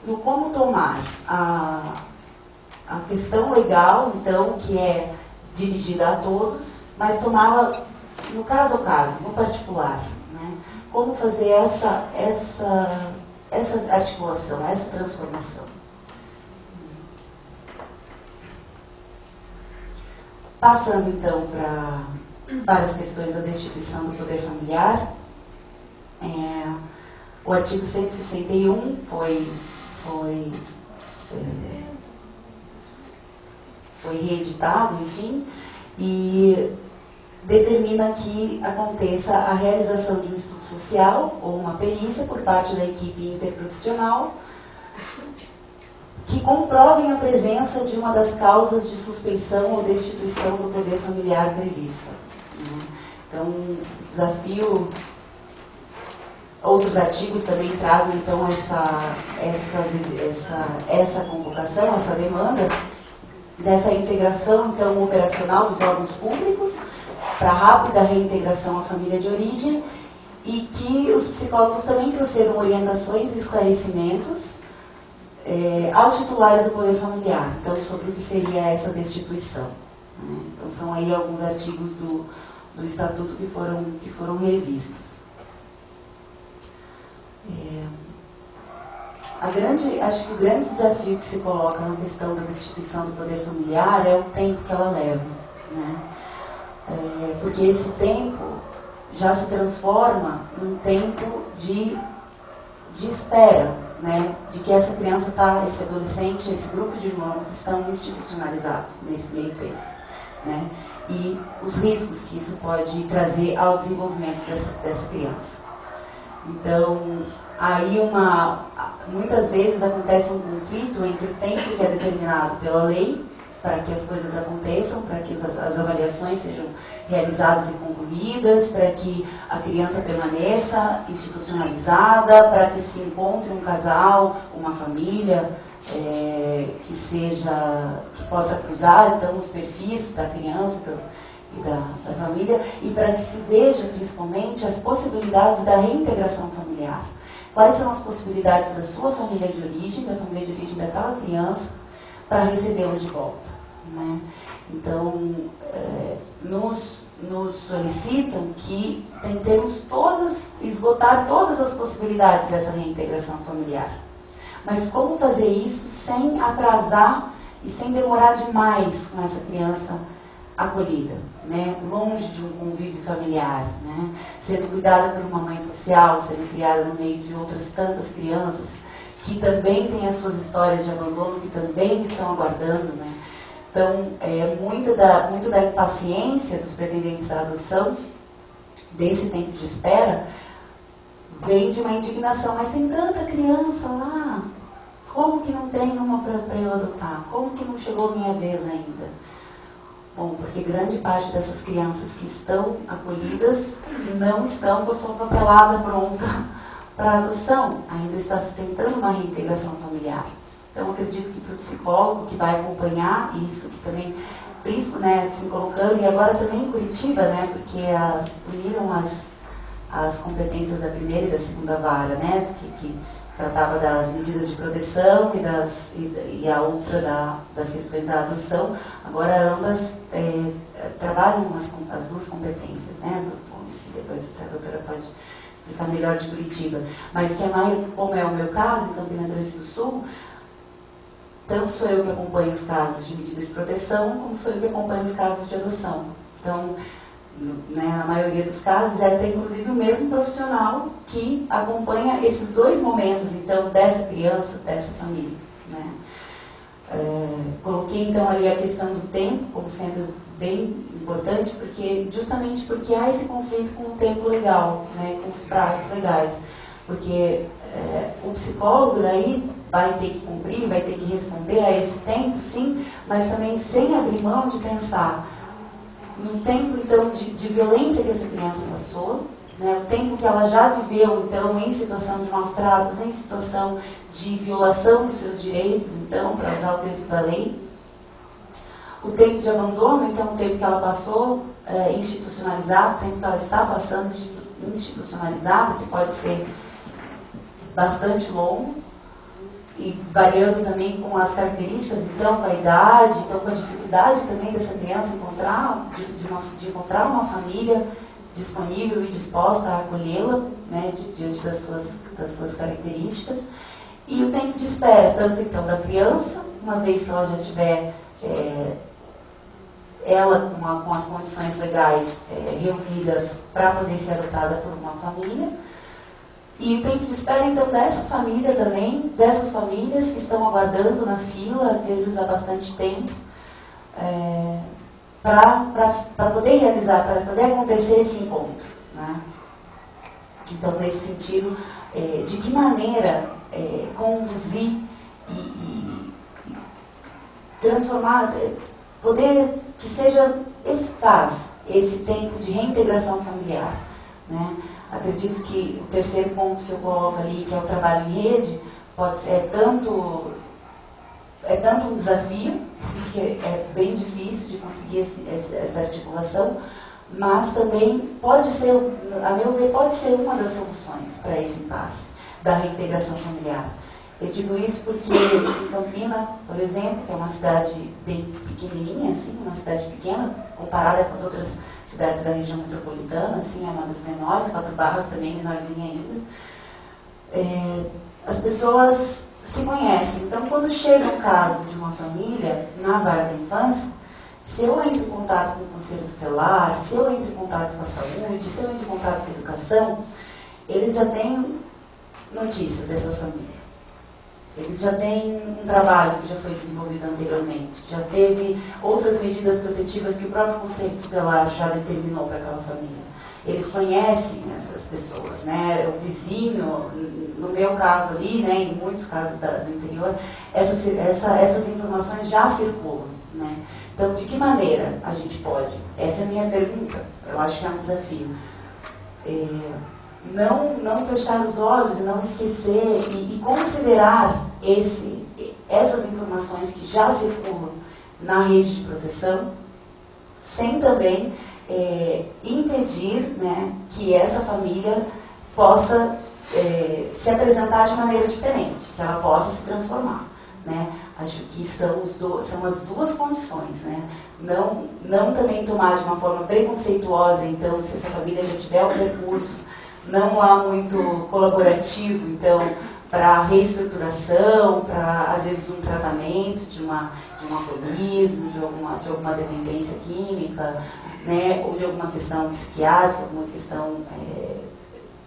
no como tomar a questão legal, então, que é dirigida a todos, mas tomá-la no caso a caso, no particular, né? Como fazer essa articulação, essa transformação. Passando então para as questões da destituição do poder familiar, o artigo 161 foi reeditado, enfim, e determina que aconteça a realização de um estudo social ou uma perícia por parte da equipe interprofissional que comprovem a presença de uma das causas de suspensão ou destituição do poder familiar prevista. Então, desafio. Outros artigos também trazem, então, essa convocação, essa demanda dessa integração, então, operacional dos órgãos públicos para rápida reintegração à família de origem, e que os psicólogos também procedam orientações e esclarecimentos aos titulares do poder familiar, então sobre o que seria essa destituição. Então são aí alguns artigos do Estatuto que foram revistos. Acho que o grande desafio que se coloca na questão da destituição do poder familiar é o tempo que ela leva, né? Porque esse tempo já se transforma num tempo de espera, né? De que essa criança esse adolescente, esse grupo de irmãos estão institucionalizados nesse meio tempo, né? E os riscos que isso pode trazer ao desenvolvimento dessa criança. Então, aí muitas vezes acontece um conflito entre o tempo que é determinado pela lei para que as coisas aconteçam, para que as avaliações sejam realizadas e concluídas, para que a criança permaneça institucionalizada, para que se encontre um casal, uma família que possa cruzar então os perfis da criança e da família, e para que se veja principalmente as possibilidades da reintegração familiar. Quais são as possibilidades da sua família de origem, da família de origem daquela criança, para recebê-la de volta, né? Então, nos solicitam que tentemos esgotar todas as possibilidades dessa reintegração familiar. Mas como fazer isso sem atrasar e sem demorar demais com essa criança acolhida, né? Longe de um convívio familiar, né? Sendo cuidada por uma mãe social, sendo criada no meio de outras tantas crianças que também têm as suas histórias de abandono, que também estão aguardando, né? Então, muito da impaciência dos pretendentes à adoção, desse tempo de espera, vem de uma indignação. Mas tem tanta criança lá, como que não tem uma para eu adotar? Como que não chegou a minha vez ainda? Bom, porque grande parte dessas crianças que estão acolhidas não estão com a sua papelada pronta para adoção. Ainda está se tentando uma reintegração familiar. Então, acredito que para o psicólogo que vai acompanhar isso, que também, né, se colocando, e agora também em Curitiba, né, porque uniram as competências da primeira e da segunda vara, né, que tratava das medidas de proteção e a outra das questões da adoção. Agora ambas trabalham as duas competências, né, depois a doutora pode explicar melhor de Curitiba, mas que como é o meu caso, em Campina Grande do Sul, tanto sou eu que acompanho os casos de medida de proteção, como sou eu que acompanho os casos de adoção. Então, né, na maioria dos casos, tem inclusive o mesmo profissional que acompanha esses dois momentos, então, dessa criança, dessa família, né? Coloquei, então, ali a questão do tempo como sendo bem importante, justamente porque há esse conflito com o tempo legal, né, com os prazos legais. Porque o psicólogo daí vai ter que cumprir, vai ter que responder a esse tempo, sim, mas também sem abrir mão de pensar no tempo, então, de violência que essa criança passou, né, o tempo que ela já viveu, então, em situação de maus tratos, em situação de violação dos seus direitos, então, para usar o texto da lei. O tempo de abandono, então, o tempo que ela passou institucionalizado, o tempo que ela está passando institucionalizado, que pode ser bastante longo, e variando também com as características, então, com a idade, então, com a dificuldade também dessa criança de encontrar uma família disponível e disposta a acolhê-la, né, diante das suas características. E o tempo de espera, tanto então da criança, uma vez que ela já tiver ela com as condições legais reunidas para poder ser adotada por uma família, e o tempo de espera, então, dessa família também, dessas famílias que estão aguardando na fila, às vezes há bastante tempo, para poder realizar, para poder acontecer esse encontro, né? Então, nesse sentido, de que maneira conduzir e transformar, poder que seja eficaz esse tempo de reintegração familiar, né? Acredito que o terceiro ponto que eu coloco ali, que é o trabalho em rede, pode ser tanto um desafio, porque é bem difícil de conseguir essa articulação, mas também pode ser, a meu ver, pode ser uma das soluções para esse impasse da reintegração familiar. Eu digo isso porque em Campina, por exemplo, que é uma cidade bem pequenininha, assim, uma cidade pequena, comparada com as outras cidades da região metropolitana, assim, é uma das menores, 4 Barras também menorzinha ainda, as pessoas se conhecem. Então, quando chega um caso de uma família na vara da infância, se eu entro em contato com o conselho tutelar, se eu entro em contato com a saúde, se eu entro em contato com a educação, eles já têm notícias dessa família. Eles já têm um trabalho que já foi desenvolvido anteriormente, já teve outras medidas protetivas que o próprio Conselho Tutelar já determinou para aquela família. Eles conhecem essas pessoas, né? O vizinho, no meu caso ali, né, em muitos casos do interior, essas informações já circulam, né? Então, de que maneira a gente pode? Essa é a minha pergunta, eu acho que é um desafio. Não fechar os olhos e não esquecer e considerar essas informações que já circulam na rede de proteção, sem também impedir, né, que essa família possa se apresentar de maneira diferente, que ela possa se transformar, né? Acho que são as duas condições, né? Não também tomar de uma forma preconceituosa, então, se essa família já tiver um recurso não há muito colaborativo, então, para reestruturação, para, às vezes, um tratamento de um alcoolismo, de alguma dependência química, né, ou de alguma questão psiquiátrica, alguma questão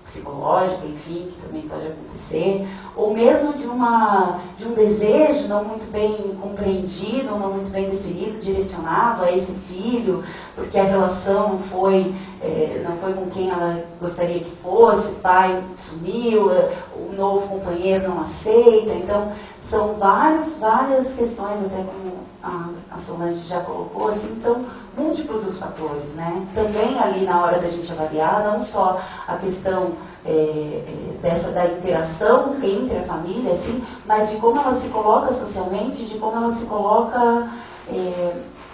psicológica, enfim, que também pode acontecer, ou mesmo de um desejo não muito bem compreendido, ou não muito bem definido, direcionado a esse filho, porque a relação não foi com quem ela gostaria que fosse, o pai sumiu, o novo companheiro não aceita. Então, são várias questões, até como a Solange já colocou, assim, são múltiplos os fatores, né? Também ali na hora da gente avaliar, não só a questão da interação entre a família, assim, mas de como ela se coloca socialmente, de como ela se coloca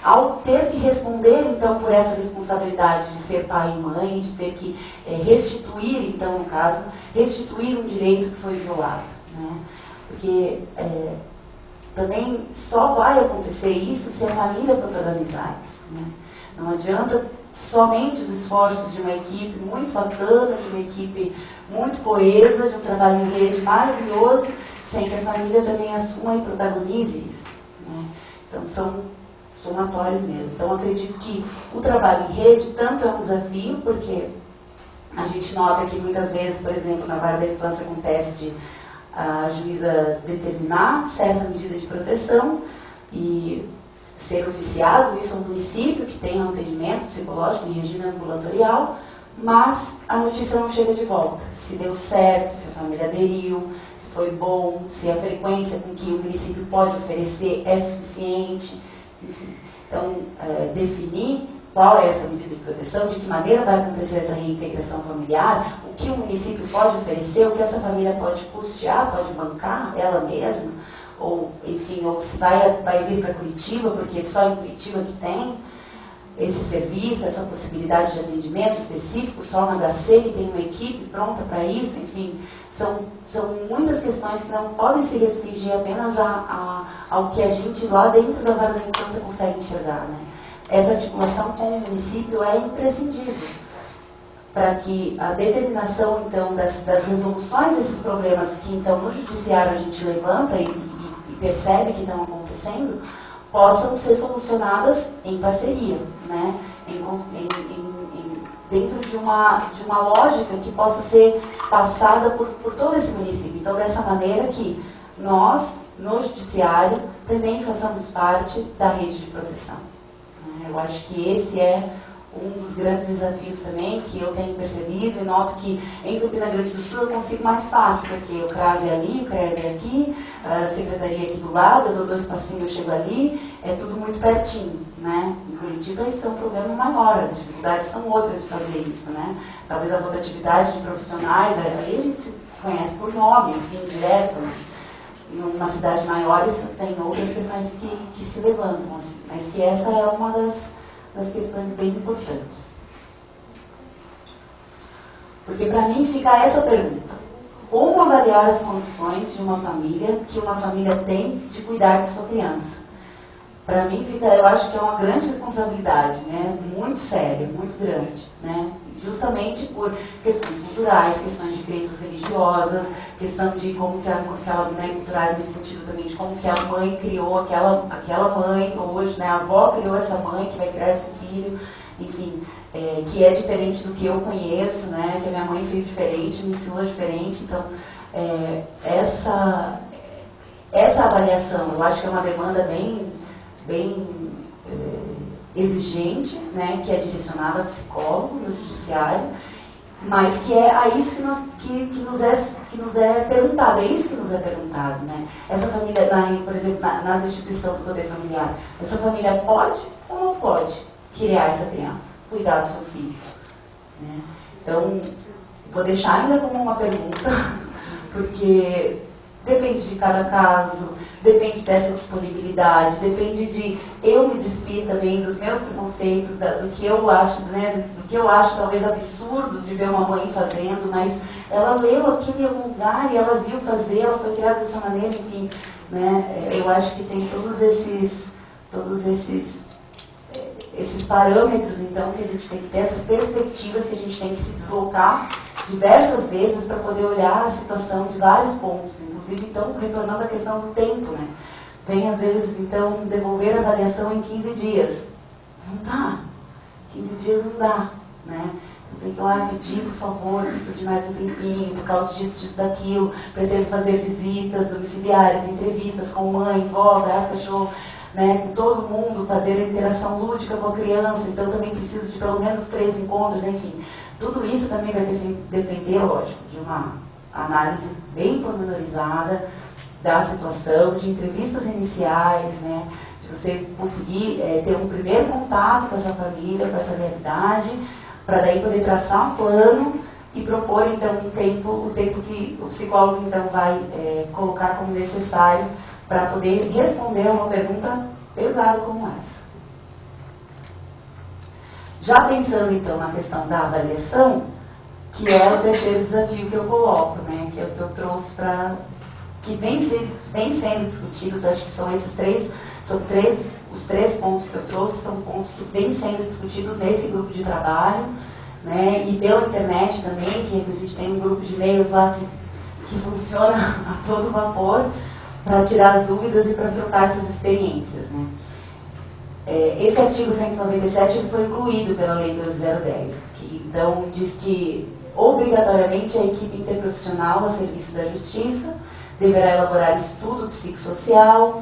ao ter que responder, então, por essa responsabilidade de ser pai e mãe, de ter que restituir, então, no caso, restituir um direito que foi violado, né? Porque também só vai acontecer isso se a família protagonizar isso, né? Não adianta somente os esforços de uma equipe muito bacana, de uma equipe muito coesa, de um trabalho em rede maravilhoso, sem que a família também assuma e protagonize isso, né? Então, são somatórios mesmo. Então, acredito que o trabalho em rede tanto é um desafio, porque a gente nota que muitas vezes, por exemplo, na vara da infância acontece de a juíza determinar certa medida de proteção e ser oficiado isso ao município que tem um atendimento psicológico em regime ambulatorial, mas a notícia não chega de volta. Se deu certo, se a família aderiu, se foi bom, se a frequência com que o município pode oferecer é suficiente, enfim. Então, definir qual é essa medida de proteção, de que maneira vai acontecer essa reintegração familiar, o que o município pode oferecer, o que essa família pode custear, pode bancar ela mesma, ou, enfim, ou se vai vir para Curitiba, porque só em Curitiba que tem esse serviço, essa possibilidade de atendimento específico, só no HC que tem uma equipe pronta para isso, enfim, são muitas questões que não podem se restringir apenas ao que a gente lá dentro da vara da infância consegue enxergar, né? Essa articulação com o município é imprescindível para que a determinação, então, das resoluções desses problemas que, então, no judiciário a gente levanta e percebe que estão acontecendo, possam ser solucionadas em parceria, né? Dentro de uma lógica que possa ser passada por todo esse município. Então, dessa maneira que nós, no judiciário, também façamos parte da rede de proteção. Eu acho que esse é um dos grandes desafios também que eu tenho percebido e noto que em Campina Grande do Sul eu consigo mais fácil, porque o CRAS é ali, o CRES é aqui, a secretaria é aqui do lado, eu dou 2 passinhos, eu chego ali, é tudo muito pertinho, né? Em Curitiba isso é um problema maior, as dificuldades são outras de fazer isso, né? Talvez a rotatividade de profissionais, ali a gente se conhece por nome, enfim, direto, né? Numa cidade maior isso tem outras questões que se levantam, assim, mas que essa é uma das questões bem importantes. Porque para mim fica essa pergunta. Como avaliar as condições de uma família que uma família tem de cuidar de sua criança? Para mim fica, eu acho que é uma grande responsabilidade, né? Muito séria, muito grande, né? Justamente por questões culturais, questões de crenças religiosas, questão de como que aquela, né, cultural nesse sentido também, de como que a mãe criou aquela mãe, hoje, né, a avó criou essa mãe que vai criar esse filho, enfim, que é diferente do que eu conheço, né, que a minha mãe fez diferente, me ensinou diferente. Então, essa avaliação, eu acho que é uma demanda bem exigente, né, que é direcionada ao psicólogo, no judiciário, mas que é a isso que nos é perguntado, é isso que nos é perguntado, né? Essa família, por exemplo, na destituição do poder familiar, essa família pode ou não pode criar essa criança, cuidar do seu filho, né? Então, vou deixar ainda como uma pergunta, porque depende de cada caso, depende dessa disponibilidade, depende de eu me despir também dos meus preconceitos, do que eu acho, né, do que eu acho talvez absurdo de ver uma mãe fazendo, mas ela leu aquilo em algum lugar e ela viu fazer, ela foi criada dessa maneira, enfim, né, eu acho que tem todos esses parâmetros, então, que a gente tem que ter, essas perspectivas que a gente tem que se deslocar diversas vezes para poder olhar a situação de vários pontos, inclusive, então, retornando à questão do tempo, né? Vem, às vezes, então, devolver a avaliação em 15 dias. Não dá. 15 dias não dá, né? Eu tenho que ir lá pedir, por favor, preciso de mais um tempinho, por causa disso, daquilo, pretendo fazer visitas domiciliares, entrevistas com mãe, vó, gato, cachorro, né, com todo mundo, fazer a interação lúdica com a criança, então também preciso de pelo menos 3 encontros, enfim. Tudo isso também vai depender, lógico, de uma análise bem pormenorizada da situação, de entrevistas iniciais, né, de você conseguir ter um primeiro contato com essa família, com essa realidade, para daí poder traçar um plano e propor, então, o tempo que o psicólogo, então, vai colocar como necessário para poder responder a uma pergunta pesada como essa. Já pensando, então, na questão da avaliação, que é o terceiro desafio que eu coloco, né, que é o que eu trouxe para... que vem sendo discutidos, acho que são os 3 pontos que eu trouxe, são pontos que vêm sendo discutidos nesse grupo de trabalho, né, e pela internet também, que a gente tem um grupo de e-mails lá que funciona a todo vapor, para tirar as dúvidas e para trocar essas experiências, né. Esse artigo 197 ele foi incluído pela Lei 12.010, que então diz que obrigatoriamente a equipe interprofissional a serviço da Justiça deverá elaborar estudo psicossocial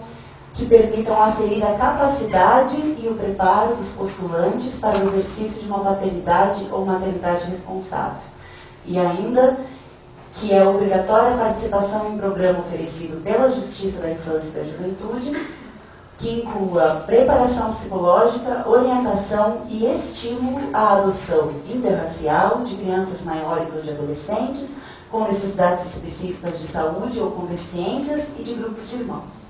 que permitam aferir a capacidade e o preparo dos postulantes para o exercício de uma paternidade ou maternidade responsável. E ainda que é obrigatória a participação em programa oferecido pela Justiça da Infância e da Juventude, que inclua preparação psicológica, orientação e estímulo à adoção interracial de crianças maiores ou de adolescentes com necessidades específicas de saúde ou com deficiências e de grupos de irmãos.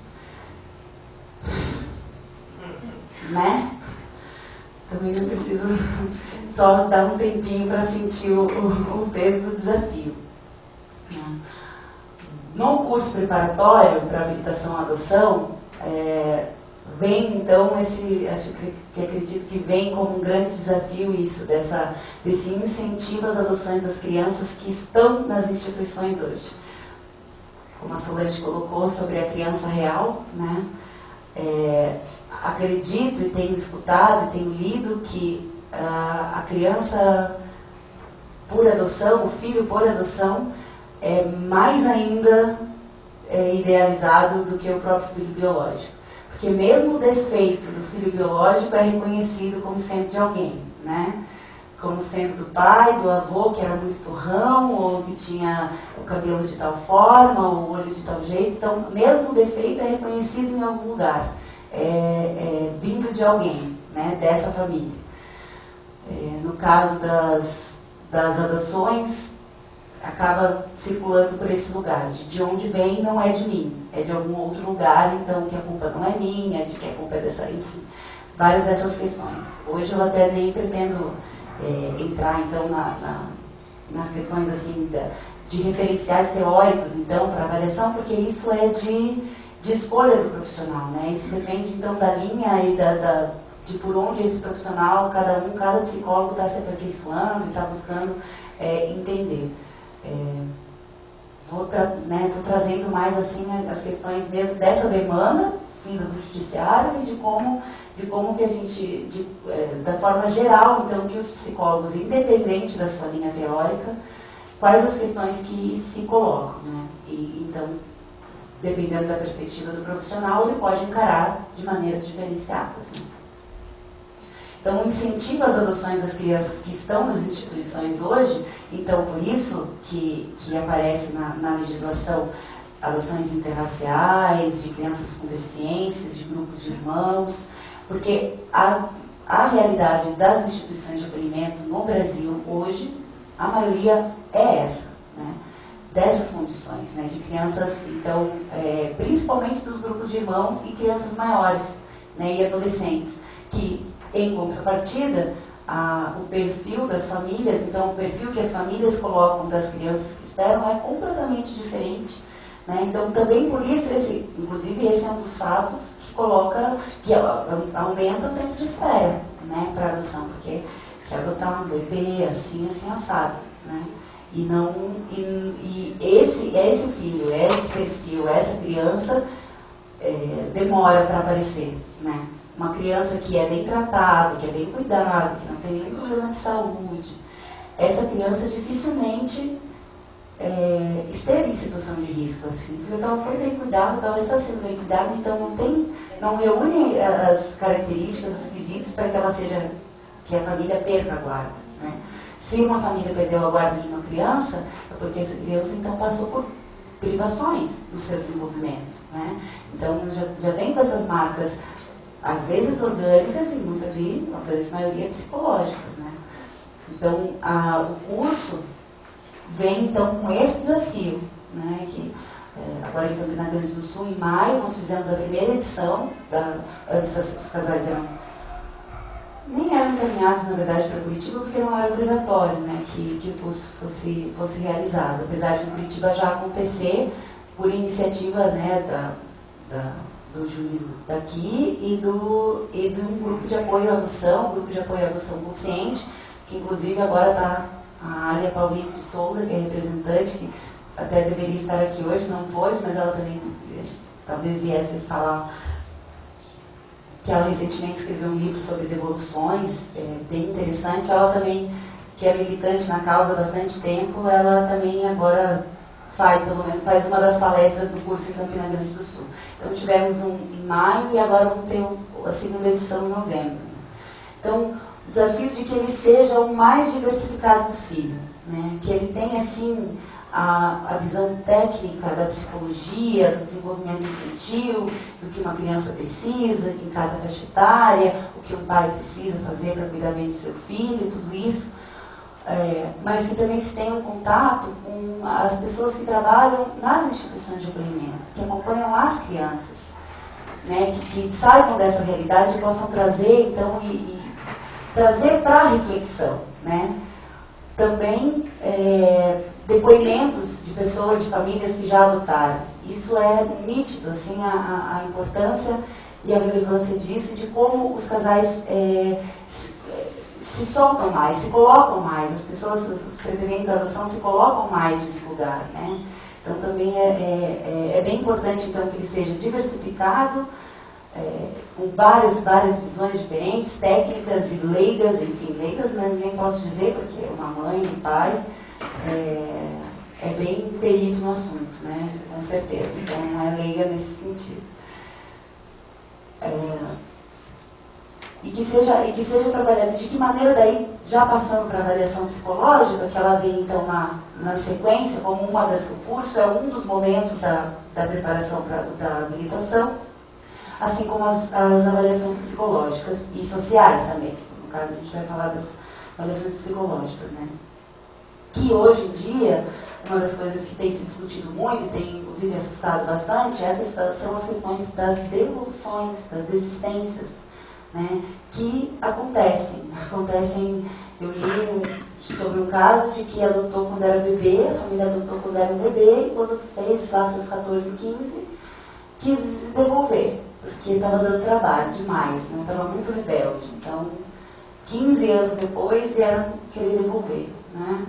Né? Também não preciso só dar um tempinho para sentir o peso do desafio. No curso preparatório para habilitação à adoção, vem então acredito que vem como um grande desafio isso, desse incentivo às adoções das crianças que estão nas instituições hoje. Como a Solange colocou sobre a criança real, né? Acredito e tenho escutado e tenho lido que a criança por adoção, o filho por adoção, é mais ainda idealizado do que o próprio filho biológico. Porque mesmo o defeito do filho biológico é reconhecido como sendo de alguém, né? Como sendo do pai, do avô, que era muito turrão, ou que tinha o cabelo de tal forma, ou o olho de tal jeito. Então, mesmo o defeito é reconhecido em algum lugar, vindo de alguém, né? Dessa família. No caso das adoções, acaba circulando por esse lugar. De onde vem não é de mim, é de algum outro lugar, então que a culpa não é minha, de que a culpa é dessa, enfim, várias dessas questões. Hoje eu até nem pretendo entrar então nas questões assim de referenciais teóricos, então, para avaliação, porque isso é de escolha do profissional, né? Isso depende, então, da linha e de por onde esse profissional, cada psicólogo está se aperfeiçoando e está buscando entender. Estou trazendo mais assim as questões mesmo dessa demanda vinda do judiciário e de como que a gente, da forma geral, então, que os psicólogos, independente da sua linha teórica, quais as questões que se colocam, né? E, então, dependendo da perspectiva do profissional, ele pode encarar de maneiras diferenciadas, né? Então, incentiva as adoções das crianças que estão nas instituições hoje, então, por isso que aparece na legislação adoções interraciais, de crianças com deficiências, de grupos de irmãos, porque a realidade das instituições de acolhimento no Brasil hoje, a maioria é essa, né? Dessas condições, né? De crianças, então, principalmente dos grupos de irmãos e crianças maiores, né? E adolescentes, que, em contrapartida, o perfil das famílias, então o perfil que as famílias colocam das crianças que esperam é completamente diferente, né? Então, também por isso, inclusive, esse é um dos fatos que aumenta o tempo de espera, né, para adoção, porque quer adotar um bebê assim assado, né? E esse filho, esse perfil, essa criança demora para aparecer, né? Uma criança que é bem tratada, que é bem cuidada, que não tem nenhum problema de saúde, essa criança dificilmente esteve em situação de risco, significa que ela foi bem cuidada, ela está sendo bem cuidada, então não reúne as características, os quesitos para que a família perca a guarda, né? Se uma família perdeu a guarda de uma criança, é porque essa criança então passou por privações no seu desenvolvimento, né? Então já vem com essas marcas, às vezes orgânicas e muitas vezes, a grande maioria, psicológicas, né? Então o curso vem então com esse desafio, né? Que agora em Campina Grande do Sul, em maio, nós fizemos a primeira edição, antes os casais nem eram encaminhados, na verdade, para Curitiba, porque não era obrigatório, né, que o curso fosse realizado, apesar de em Curitiba já acontecer por iniciativa, né, do juiz daqui e de um grupo de apoio à adoção, grupo de apoio à adoção consciente, que inclusive agora está a Alia Paulinho de Souza, que é representante, que até deveria estar aqui hoje, não pôde, mas ela também talvez viesse falar que ela recentemente escreveu um livro sobre devoluções, bem interessante. Ela também, que é militante na causa há bastante tempo, ela também agora faz uma das palestras do curso em Campina Grande do Sul. Então tivemos um em maio e agora vamos ter a segunda edição em novembro. Então, o desafio de que ele seja o mais diversificado possível, né? Que ele tenha, assim, a visão técnica da psicologia, do desenvolvimento infantil, do que uma criança precisa em cada faixa etária, o que um pai precisa fazer para cuidar bem do seu filho, tudo isso, mas que também se tenha um contato com as pessoas que trabalham nas instituições de acolhimento, que acompanham as crianças, né, que saibam dessa realidade e possam trazer, então, trazer para a reflexão, né? Também depoimentos de pessoas, de famílias que já adotaram. Isso é nítido, assim, a importância e a relevância disso, de como os casais se soltam mais, se colocam mais, as pessoas, os pretendentes da adoção se colocam mais nesse lugar, né? Então também é bem importante, então, que ele seja diversificado, com várias visões diferentes, técnicas e leigas, enfim, leigas nem posso dizer, porque uma mãe, um pai, é bem perito no assunto, né? Com certeza, então não é leiga nesse sentido. E que seja trabalhado de que maneira, daí, já passando para a avaliação psicológica, que ela vem então na sequência, como o curso é um dos momentos da preparação da habilitação, assim como as avaliações psicológicas e sociais também. No caso, a gente vai falar das avaliações psicológicas, né? Que hoje em dia, uma das coisas que tem se discutido muito, e tem inclusive assustado bastante, são as questões das devoluções, das desistências, né? Que acontecem. Eu li sobre um caso de que adotou quando era bebê, a família adotou quando era um bebê, e quando fez lá seus 14, 15, quis devolver, porque estava dando trabalho demais, né? Estava muito rebelde. Então, 15 anos depois, vieram querer devolver, né?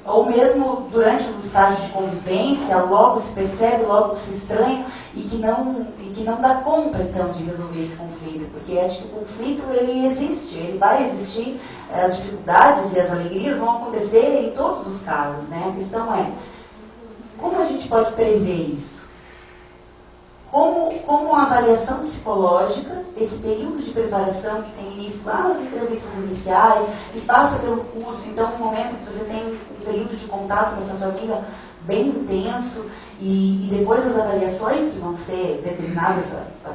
Ou mesmo durante um estágio de convivência, logo se percebe, logo se estranha, e que não dá conta, então, de resolver esse conflito, porque acho que o conflito, ele existe, ele vai existir, as dificuldades e as alegrias vão acontecer em todos os casos, né? A questão é, como a gente pode prever isso? Como a avaliação psicológica, esse período de preparação que tem início lá nas entrevistas iniciais, e passa pelo curso, então um momento que você tem um período de contato com essa família bem intenso, e depois as avaliações que vão ser determinadas, a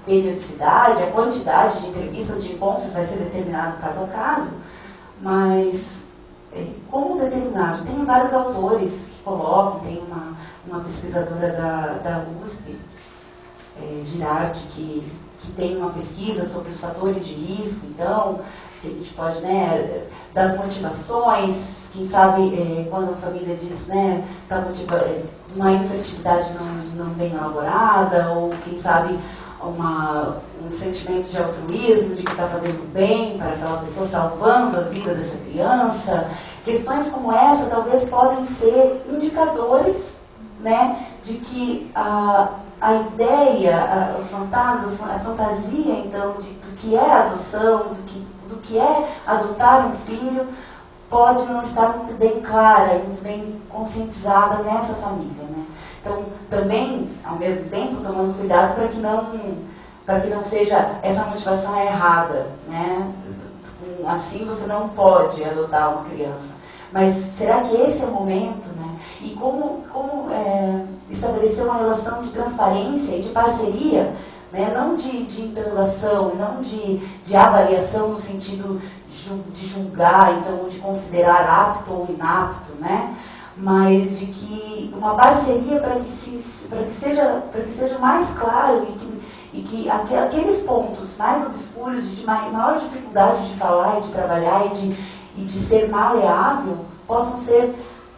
periodicidade, a quantidade de entrevistas, de encontros vai ser determinado caso a caso, mas como determinar? Tem vários autores que colocam, tem uma pesquisadora da USP, Girardi, que tem uma pesquisa sobre os fatores de risco, então, que a gente pode, né, das motivações, quem sabe quando a família diz, né, uma infertilidade não bem elaborada, ou quem sabe um sentimento de altruísmo, de que está fazendo bem para aquela pessoa, salvando a vida dessa criança. Questões como essa talvez podem ser indicadores, né, de que a ideia, os fantasmas, a fantasia, então, do que é adoção, do que é adotar um filho, pode não estar muito bem clara e muito bem conscientizada nessa família, né? Então, também, ao mesmo tempo, tomando cuidado para que não seja, essa motivação é errada, né? Assim você não pode adotar uma criança. Mas será que esse é o momento, né? E como estabelecer uma relação de transparência e de parceria, né? Não de interrogação, não de avaliação no sentido de julgar, então, de considerar apto ou inapto, né? Mas de que uma parceria para que seja mais claro e que aqueles pontos mais obscuros, de maior dificuldade de falar e de trabalhar e de ser maleável, possam ser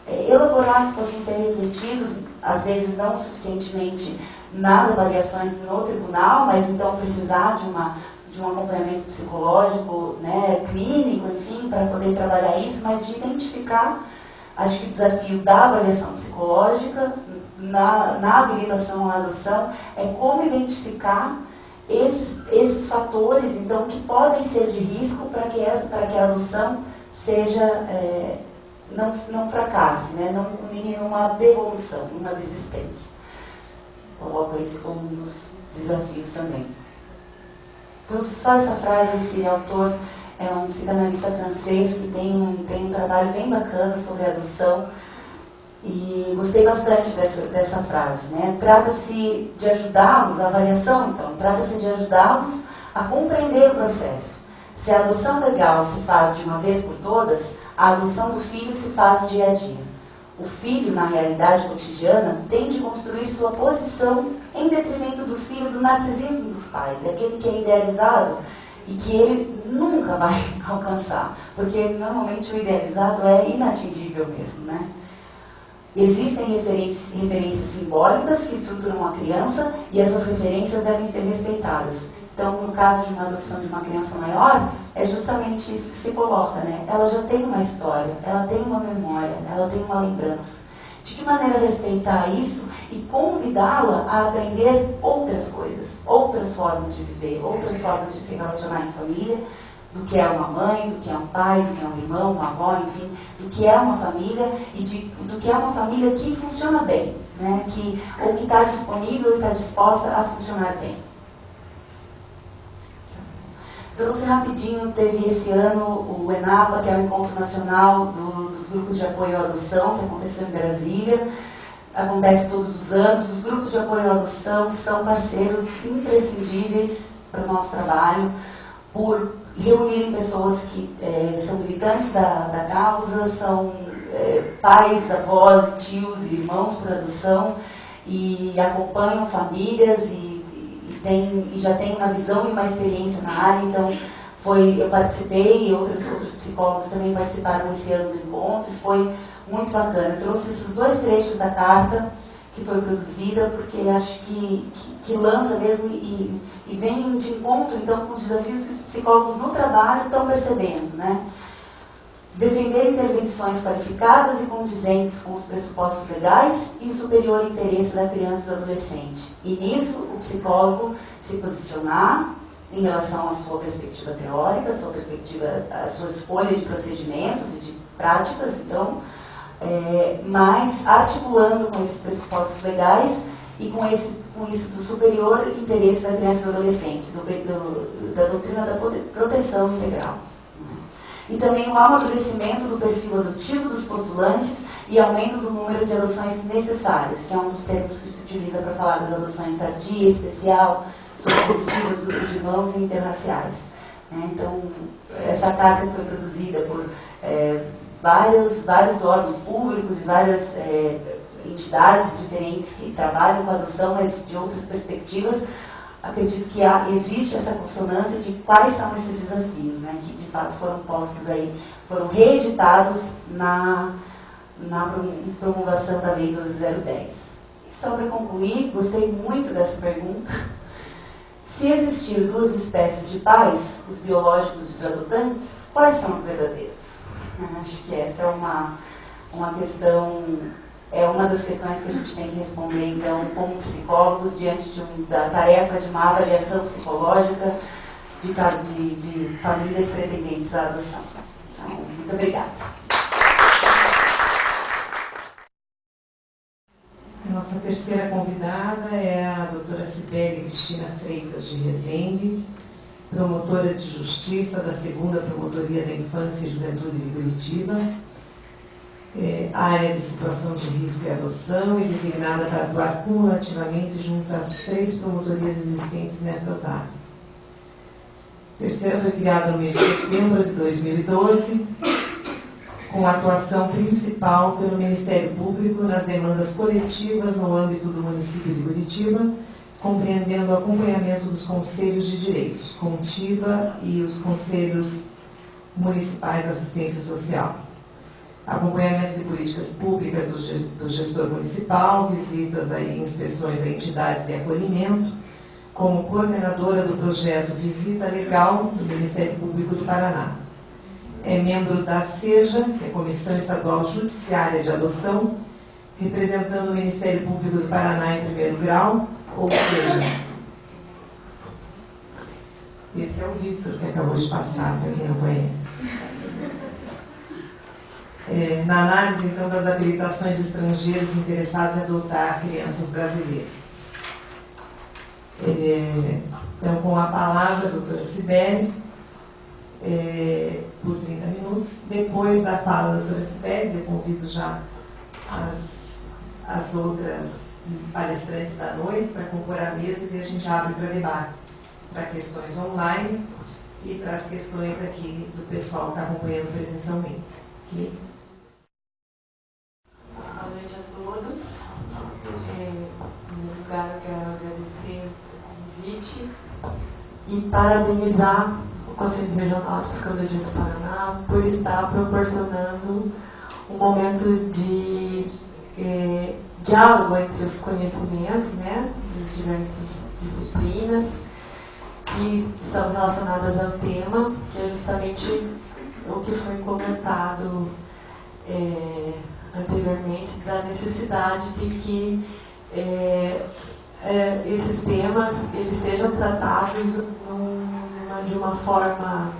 elaborados, possam ser refletidos, às vezes não suficientemente nas avaliações no tribunal, mas então precisar de um acompanhamento psicológico, né, clínico, enfim, para poder trabalhar isso, mas de identificar, acho que o desafio da avaliação psicológica na habilitação à adoção é como identificar esses fatores, então, que podem ser de risco para que a adoção seja, não fracasse, né, não culmine numa devolução, numa desistência. Coloco isso como um dos desafios também. Então, só essa frase, esse autor é um psicanalista francês que tem um trabalho bem bacana sobre adoção, e gostei bastante dessa frase, né? Trata-se de ajudá-los, a avaliação, então, trata-se de ajudá-los a compreender o processo. Se a adoção legal se faz de uma vez por todas, a adoção do filho se faz dia a dia. O filho, na realidade cotidiana, tem de construir sua posição em detrimento do filho do narcisismo dos pais, é aquele que é idealizado e que ele nunca vai alcançar, porque normalmente o idealizado é inatingível mesmo, né? Existem referências simbólicas que estruturam a criança e essas referências devem ser respeitadas. Então, no caso de uma adoção de uma criança maior, é justamente isso que se coloca, né? Ela já tem uma história, ela tem uma memória, ela tem uma lembrança. De que maneira respeitar isso e convidá-la a aprender outras coisas, outras formas de viver, outras formas de se relacionar em família, do que é uma mãe, do que é um pai, do que é um irmão, uma avó, enfim, do que é uma família e do que é uma família que funciona bem, né? Ou que está disponível e está disposta a funcionar bem. Trouxe rapidinho, teve esse ano o ENAPA, que é o Encontro Nacional dos Grupos de Apoio à Adoção, que aconteceu em Brasília. Acontece todos os anos. Os grupos de apoio à adoção são parceiros imprescindíveis para o nosso trabalho, por reunirem pessoas que são militantes da causa, são pais, avós, tios e irmãos por adoção, e acompanham famílias e já tem uma visão e uma experiência na área, então eu participei e outros psicólogos também participaram esse ano do encontro, e foi muito bacana. Eu trouxe esses 2 trechos da carta que foi produzida, porque acho que lança mesmo e vem de encontro, então, com os desafios que os psicólogos no trabalho estão percebendo, né? Defender intervenções qualificadas e condizentes com os pressupostos legais e o superior interesse da criança e do adolescente. E nisso, o psicólogo se posicionar em relação à sua perspectiva teórica, à sua escolha de procedimentos e de práticas, então, mas articulando com esses pressupostos legais e com isso do superior interesse da criança e do adolescente, da doutrina da proteção integral. E também o amadurecimento do perfil adotivo dos postulantes e aumento do número de adoções necessárias, que é um dos termos que se utiliza para falar das adoções tardia, especial, sociopositivas, grupos de irmãos e interraciais. Então, essa carta foi produzida por vários órgãos públicos e várias entidades diferentes que trabalham com adoção, mas de outras perspectivas. Acredito que existe essa consonância de quais são esses desafios, né, que de fato foram postos aí, foram reeditados na promulgação da Lei 12.010. E só para concluir, gostei muito dessa pergunta. Se existir 2 espécies de pais, os biológicos e os adotantes, quais são os verdadeiros? Acho que essa é uma questão... É uma das questões que a gente tem que responder, então, como psicólogos, diante da tarefa de uma avaliação psicológica de famílias pretendentes à adoção. Então, muito obrigada. Nossa terceira convidada é a doutora Cibele Cristina Freitas de Rezende, promotora de Justiça da 2ª Promotoria da Infância e Juventude de Curitiba, área de situação de risco e adoção, e designada para atuar cumulativamente junto às 3 promotorias existentes nestas áreas. A terceira foi criada no mês de setembro de 2012, com atuação principal pelo Ministério Público nas demandas coletivas no âmbito do município de Curitiba, compreendendo o acompanhamento dos conselhos de direitos, CONTIBA, e os conselhos municipais de assistência social. Acompanhamento de políticas públicas do gestor municipal, visitas e inspeções a entidades de acolhimento, como coordenadora do projeto Visita Legal do Ministério Público do Paraná. É membro da SEJA, que é a Comissão Estadual Judiciária de Adoção, representando o Ministério Público do Paraná em 1º grau, ou seja, esse é o Vitor, que acabou de passar, para quem não conhece. Na análise, então, das habilitações de estrangeiros interessados em adotar crianças brasileiras. Então, com a palavra, a doutora Cibele, por 30 minutos. Depois da fala da doutora Cibele, eu convido já as outras palestrantes da noite para compor a mesa, e a gente abre para debate, para questões online e para as questões aqui do pessoal que está acompanhando presencialmente. Okay? Boa noite a todos. Em primeiro lugar, eu quero agradecer o convite e parabenizar o Conselho Regional de Psicologia do Paraná por estar proporcionando um momento de diálogo entre os conhecimentos, né, das diversas disciplinas que estão relacionadas ao tema, que é justamente o que foi comentado anteriormente, da necessidade de que esses temas eles sejam tratados de uma forma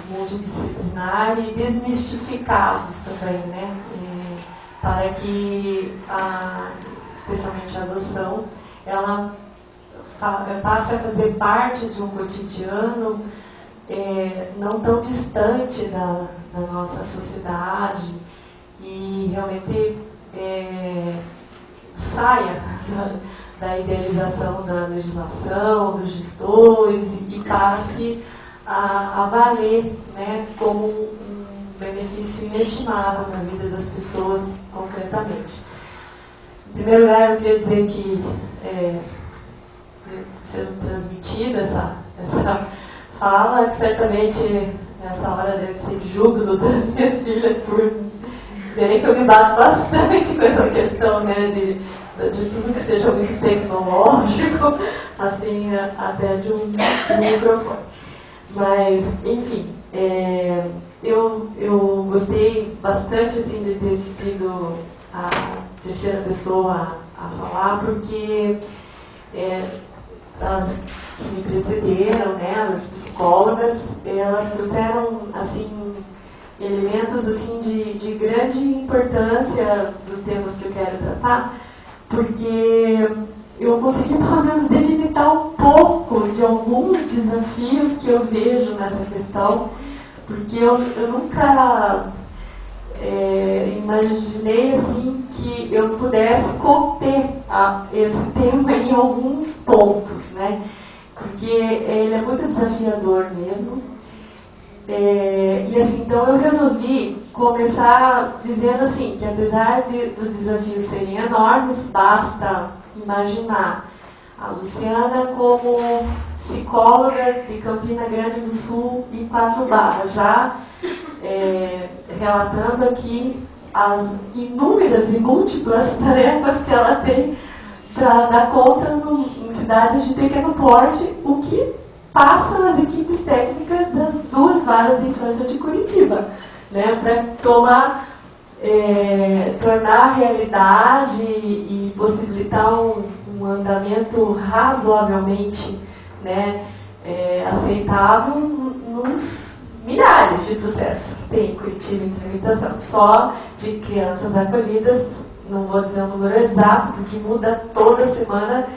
multidisciplinar e desmistificados também, né? Para que, especialmente a adoção, ela passe a fazer parte de um cotidiano não tão distante da nossa sociedade e realmente saia da idealização da legislação, dos gestores, e que passe a valer, né, como um benefício inestimável na vida das pessoas concretamente. Em primeiro lugar, eu queria dizer que sendo transmitida essa fala, que certamente nessa hora deve ser de júbilo das minhas filhas por verem que eu me bato bastante com essa questão, né, de tudo que seja muito tecnológico, assim, até de um microfone. Mas, enfim, eu gostei bastante, assim, de ter sido a terceira pessoa a falar, porque as que me precederam, né, as psicólogas, elas trouxeram, assim, elementos, assim, de grande importância dos temas que eu quero tratar, porque eu consegui, pelo menos, delimitar um pouco de alguns desafios que eu vejo nessa questão, porque eu nunca imaginei, assim, que eu pudesse conter esse tema em alguns pontos, né? Porque ele é muito desafiador mesmo. E assim, então eu resolvi começar dizendo assim, que apesar dos desafios serem enormes, basta imaginar a Luciana como psicóloga de Campina Grande do Sul e 4 Barras, já relatando aqui as inúmeras e múltiplas tarefas que ela tem para dar conta em cidades de pequeno porte, o que passam as equipes técnicas das 2 varas de infância de Curitiba, né, para tornar realidade e possibilitar um andamento razoavelmente, né, aceitável nos milhares de processos que tem em Curitiba em tramitação, só de crianças acolhidas, não vou dizer o número exato, porque muda toda semana,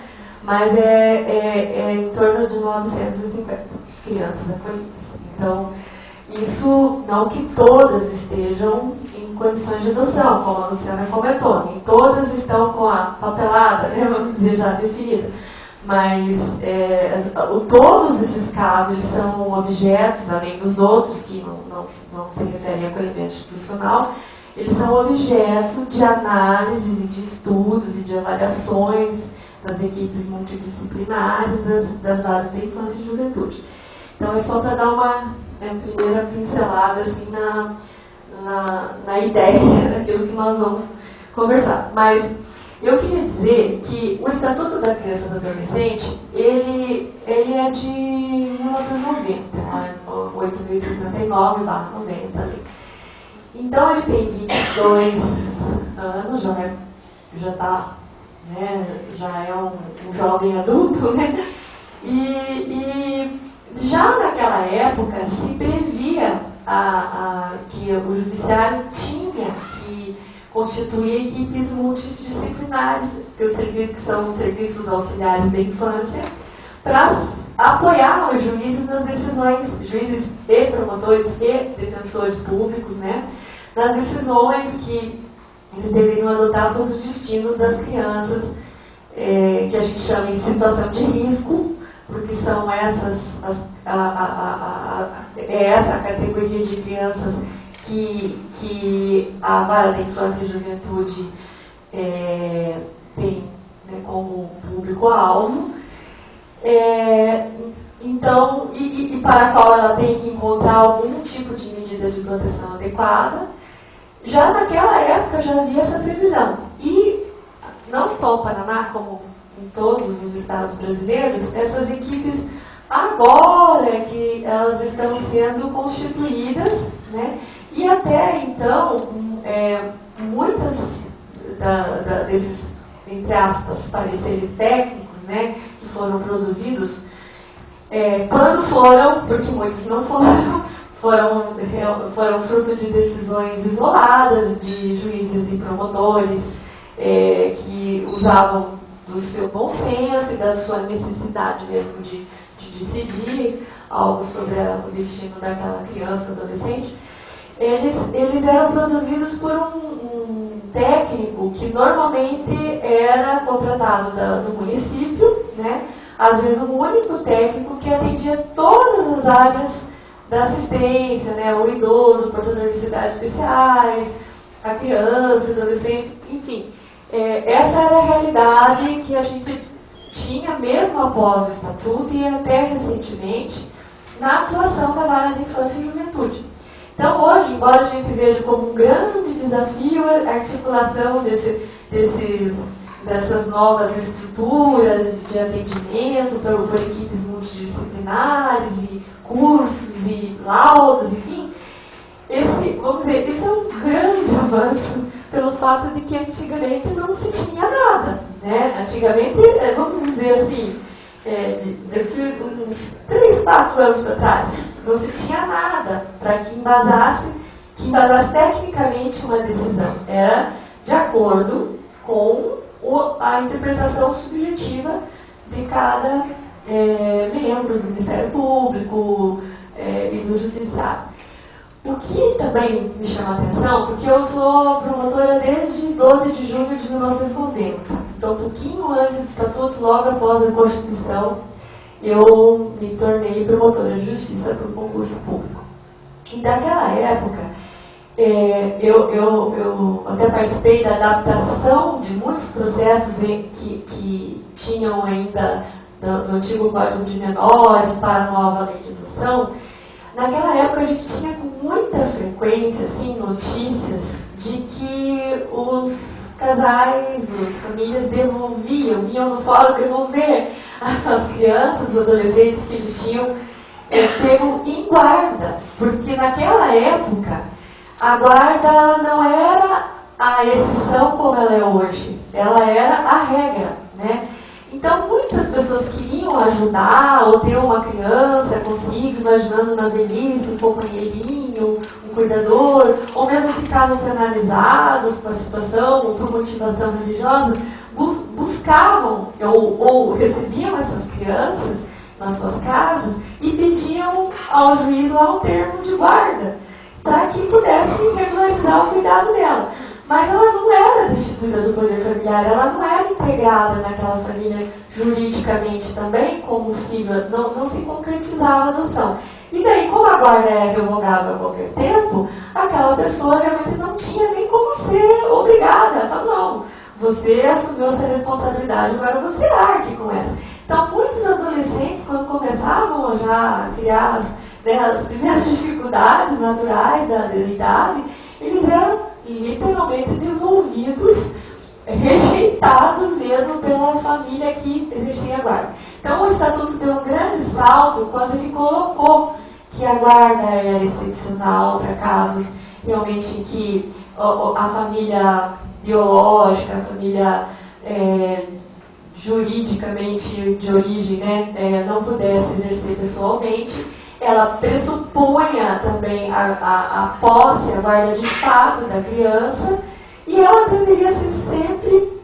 mas é em torno de 950 crianças acolhidas. Então, isso não que todas estejam em condições de adoção, como a Luciana comentou, nem todas estão com a papelada, né, vamos dizer, já definida. Mas todos esses casos eles são objetos, além dos outros que não se referem a acolhimento institucional, eles são objeto de análises e de estudos e de avaliações das equipes multidisciplinares das varas de infância e juventude. Então é só para dar uma primeira pincelada assim, na ideia daquilo que nós vamos conversar. Mas eu queria dizer que o Estatuto da Criança e do Adolescente, ele é de 1990, né? 8.069/90 ali. Então ele tem 22 anos, já é um jovem adulto, né? E já naquela época se previa que o judiciário tinha que constituir equipes multidisciplinares, que são os serviços auxiliares da infância, para apoiar os juízes nas decisões, juízes e promotores e defensores públicos, né, nas decisões que eles deveriam adotar sobre os destinos das crianças, que a gente chama em situação de risco, porque são essa a categoria de crianças que a Vara da Infância e Juventude tem, né, como público-alvo. Então, e para a qual ela tem que encontrar algum tipo de medida de proteção adequada. Já naquela época já havia essa previsão. E não só o Paraná, como em todos os estados brasileiros, essas equipes agora é que elas estão sendo constituídas, né? E até então, muitas desses, entre aspas, pareceres técnicos, né, que foram produzidos, quando foram, porque muitos não foram fruto de decisões isoladas de juízes e promotores que usavam do seu bom senso e da sua necessidade mesmo de decidir algo sobre o destino daquela criança ou adolescente. Eles eram produzidos por um técnico que normalmente era contratado do município, né? Às vezes um único técnico que atendia todas as áreas da assistência, né? O idoso, portador de necessidades especiais, a criança, o adolescente, enfim. Essa era a realidade que a gente tinha mesmo após o Estatuto e até recentemente na atuação da vara da infância e juventude. Então, hoje, embora a gente veja como um grande desafio a articulação dessas novas estruturas de atendimento por equipes multidisciplinares e cursos e laudos, enfim, vamos dizer, isso é um grande avanço pelo fato de que antigamente não se tinha nada, né? Antigamente, vamos dizer assim, daqui uns 3, 4 anos para trás, não se tinha nada para que embasasse tecnicamente uma decisão. Era de acordo com a interpretação subjetiva de cada membro do Ministério Público e do Judiciário. O que também me chama a atenção, porque eu sou promotora desde 12 de junho de 1990, então um pouquinho antes do Estatuto, logo após a Constituição, eu me tornei promotora de justiça para o concurso público. E daquela época, eu até participei da adaptação de muitos processos que tinham ainda do antigo Código de Menores para a nova lei de adoção. Naquela época a gente tinha com muita frequência assim, notícias de que os casais, as famílias vinham no fórum devolver as crianças, os adolescentes que eles tinham pego em guarda, porque naquela época a guarda não era a exceção como ela é hoje, ela era a regra, né? Então, muitas pessoas queriam ajudar ou ter uma criança consigo, imaginando na velhice, um companheirinho, um cuidador, ou mesmo ficavam penalizados com a situação ou por motivação religiosa, buscavam ou recebiam essas crianças nas suas casas e pediam ao juiz lá um termo de guarda, para que pudessem regularizar o cuidado dela. Mas ela não era destituída do poder familiar, ela não era integrada naquela família juridicamente também, como filho, não se concretizava a adoção. E daí, como a guarda é revogável a qualquer tempo, aquela pessoa realmente não tinha nem como ser obrigada. Ela falou, não, você assumiu essa responsabilidade, agora você arque com essa. Então, muitos adolescentes, quando começavam já a criar as primeiras dificuldades naturais da idade, eles eram literalmente devolvidos, rejeitados mesmo pela família que exercia a guarda. Então o Estatuto deu um grande salto quando ele colocou que a guarda era excepcional para casos realmente em que a família biológica, a família juridicamente de origem, né, não pudesse exercer pessoalmente. Ela pressupunha também a posse, a guarda de fato da criança, e ela deveria ser sempre,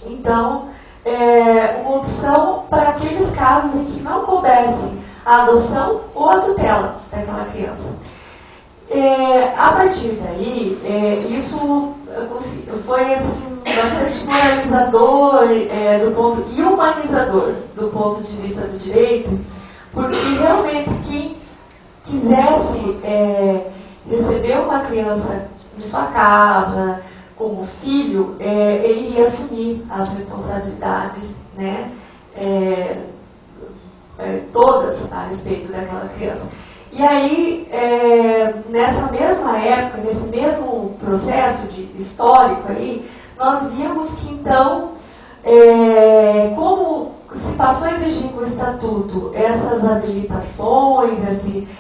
então, uma opção para aqueles casos em que não coubesse a adoção ou a tutela daquela criança. A partir daí, isso foi assim, bastante moralizador e humanizador do ponto de vista do direito, porque realmente quem quisesse receber uma criança em sua casa, como filho, ele iria assumir as responsabilidades, né, todas a respeito daquela criança. E aí, nessa mesma época, nesse mesmo processo histórico aí, nós vimos que então, como se passou a exigir com o Estatuto essas habilitações,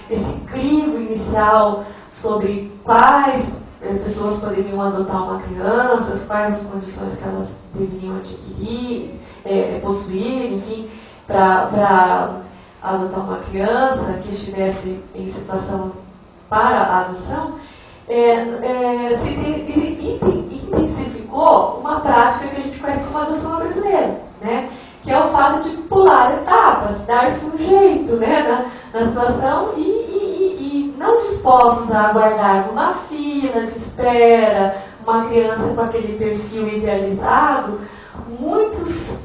esse crivo inicial sobre quais pessoas poderiam adotar uma criança, quais as condições que elas deveriam adquirir, possuir, enfim, para adotar uma criança que estivesse em situação para a adoção, se intensificou uma prática que a gente conhece como adoção brasileira, né? Que é o fato de pular etapas, dar-se um jeito, né, na situação e não dispostos a aguardar uma fila de espera, uma criança com aquele perfil idealizado, muitos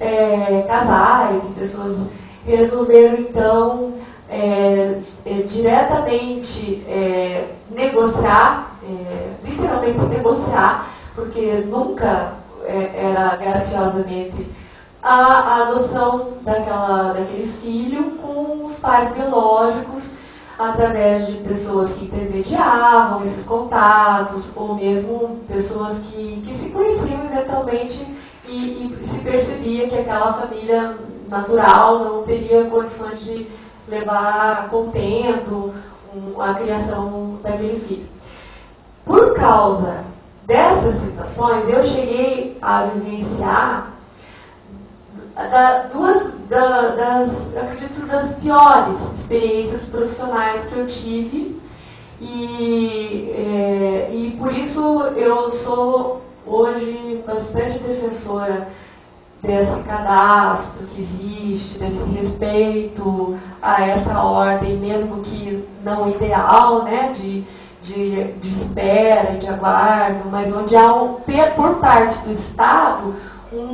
casais e pessoas resolveram então diretamente negociar, literalmente negociar, porque nunca era graciosamente a adoção daquele filho com os pais biológicos, através de pessoas que intermediavam esses contatos, ou mesmo pessoas que se conheciam eventualmente e se percebia que aquela família natural não teria condições de levar a contento a criação daquele filho. Por causa dessas situações, eu cheguei a vivenciar acredito, das piores experiências profissionais que eu tive, e por isso eu sou hoje bastante defensora desse cadastro que existe, desse respeito a essa ordem, mesmo que não ideal, né, de espera e de aguardo, mas onde há, por parte do Estado, um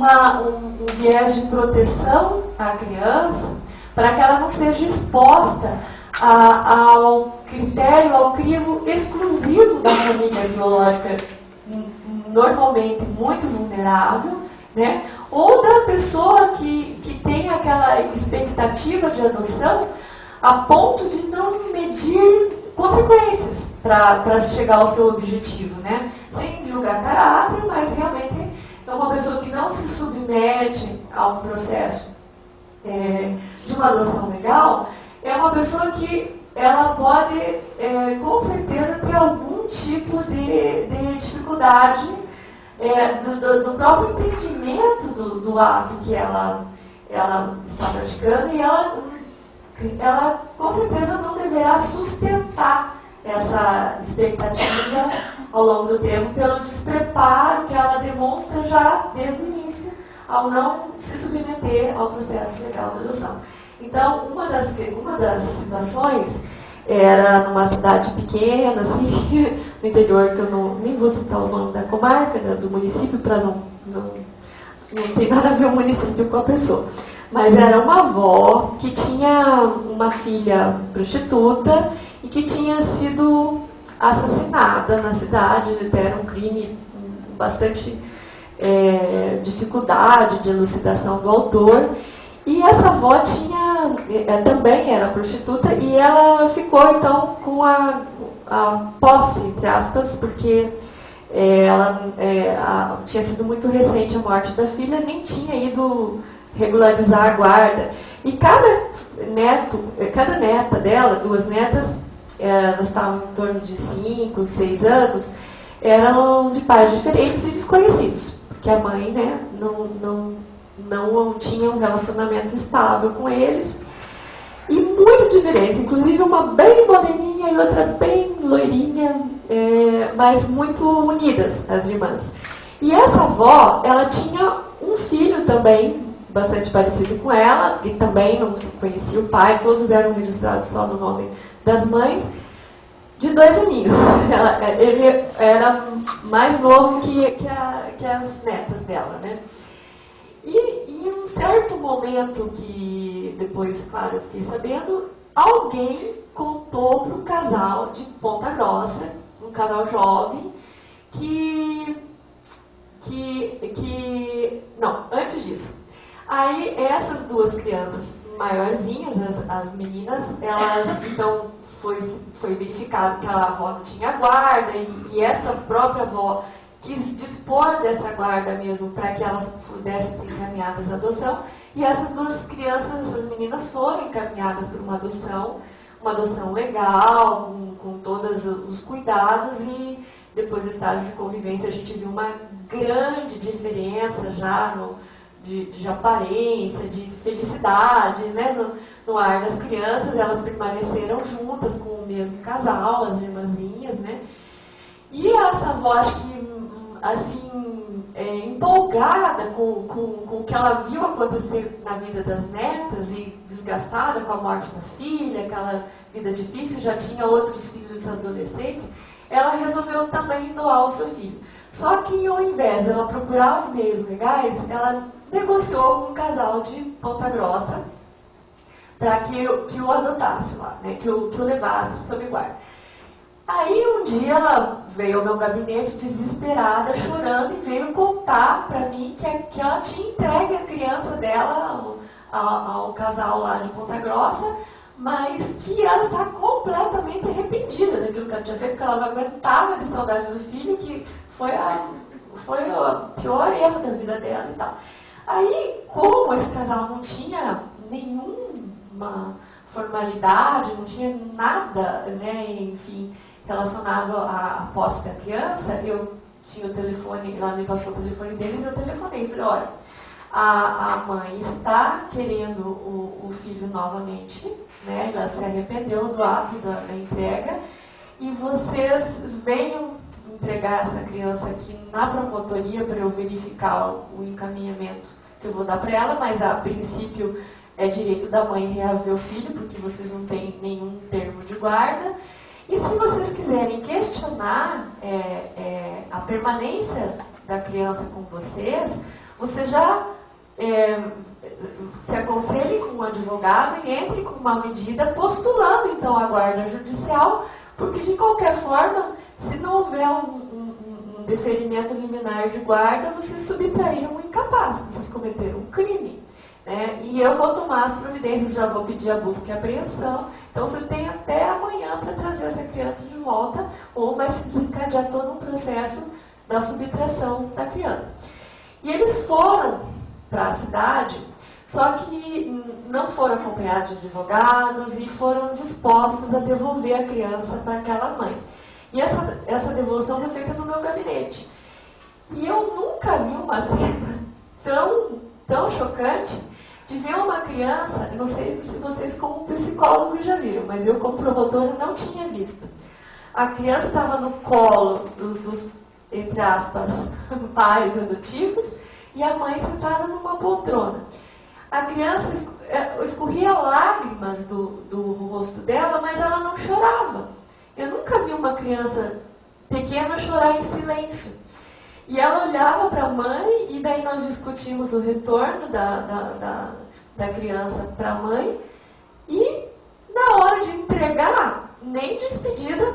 viés de proteção à criança, para que ela não seja exposta ao critério, ao crivo exclusivo da família biológica, normalmente muito vulnerável, né? Ou da pessoa que tem aquela expectativa de adoção a ponto de não medir consequências para chegar ao seu objetivo, né? Sem julgar caráter, mas realmente é uma pessoa que não se submete a um processo de uma adoção legal, é uma pessoa que ela pode, com certeza, ter algum tipo de dificuldade do próprio entendimento do ato que ela está praticando, e ela com certeza não deverá sustentar essa expectativa ao longo do tempo pelo despreparo que ela demonstra já desde o início ao não se submeter ao processo legal de adoção. Então, uma das situações era numa cidade pequena, assim, no interior, que eu nem vou citar o nome da comarca, do município, para não tem nada a ver o município com a pessoa. Mas era uma avó que tinha uma filha prostituta e que tinha sido assassinada na cidade. Era um crime bastante dificuldade de elucidação do autor. E essa avó também era prostituta, e ela ficou então com a posse, entre aspas, porque tinha sido muito recente a morte da filha, nem tinha ido regularizar a guarda. E cada neta dela, duas netas, elas estavam em torno de 5, 6 anos, eram de pais diferentes e desconhecidos, porque a mãe, né, não tinha um relacionamento estável com eles, e muito diferentes, inclusive uma bem moreninha e outra bem loirinha, mas muito unidas, as irmãs. E essa avó, ela tinha um filho também, bastante parecido com ela, e também não se conhecia o pai, todos eram registrados só no nome das mães, de 2 aninhos. Ele era mais novo que as netas dela, né? E em um certo momento, que depois, claro, eu fiquei sabendo, alguém contou para um casal de Ponta Grossa, um casal jovem, não, antes disso. Aí essas duas crianças maiorzinhas, as meninas, elas, então, foi verificado que a avó não tinha guarda, e essa própria avó quis dispor dessa guarda mesmo para que elas pudessem ser encaminhadas à adoção, e essas duas crianças, essas meninas, foram encaminhadas para uma adoção legal, com todos os cuidados, e depois do estágio de convivência a gente viu uma grande diferença já de aparência, de felicidade, né, no ar das crianças. Elas permaneceram juntas com o mesmo casal, as irmãzinhas, né? E essa avó, acho que, assim, empolgada com o que ela viu acontecer na vida das netas, e desgastada com a morte da filha, aquela vida difícil, já tinha outros filhos adolescentes, ela resolveu também doar o seu filho. Só que, ao invés dela procurar os meios legais, ela negociou com um casal de Ponta Grossa para que o adotasse lá, né, que o levasse sob guarda. Aí um dia ela veio ao meu gabinete desesperada, chorando, e veio contar para mim que ela tinha entregue a criança dela ao casal lá de Ponta Grossa, mas que ela está completamente arrependida daquilo que ela tinha feito, que ela não aguentava de saudade do filho, que foi o pior erro da vida dela e tal. Aí, como esse casal não tinha nenhuma formalidade, não tinha nada, né, enfim, relacionado à posse da criança, eu tinha o telefone, ela me passou o telefone deles, eu telefonei, falei, olha, a mãe está querendo o filho novamente, né, ela se arrependeu do ato da entrega, e vocês venham entregar essa criança aqui na promotoria para eu verificar o encaminhamento que eu vou dar para ela, mas a princípio é direito da mãe reaver o filho, porque vocês não têm nenhum termo de guarda. E se vocês quiserem questionar a permanência da criança com vocês, você já se aconselhe com um advogado e entre com uma medida postulando então a guarda judicial, porque de qualquer forma, se não houver um deferimento liminar de guarda, vocês subtraíram um incapaz, vocês cometeram um crime. Né? E eu vou tomar as providências, já vou pedir a busca e apreensão. Então vocês têm até amanhã para trazer essa criança de volta, ou vai se desencadear todo um processo da subtração da criança. E eles foram para a cidade, só que não foram acompanhados de advogados e foram dispostos a devolver a criança para aquela mãe. E essa devolução foi feita no meu gabinete. E eu nunca vi uma cena tão chocante de ver uma criança, eu não sei se vocês como psicólogos já viram, mas eu como promotora não tinha visto. A criança estava no colo dos, entre aspas, pais adotivos, e a mãe sentada numa poltrona. A criança escorria lágrimas do rosto dela, mas ela não chorava. Eu nunca vi uma criança pequena chorar em silêncio. E ela olhava para a mãe, e daí nós discutimos o retorno da criança para a mãe, e na hora de entregar, nem despedida,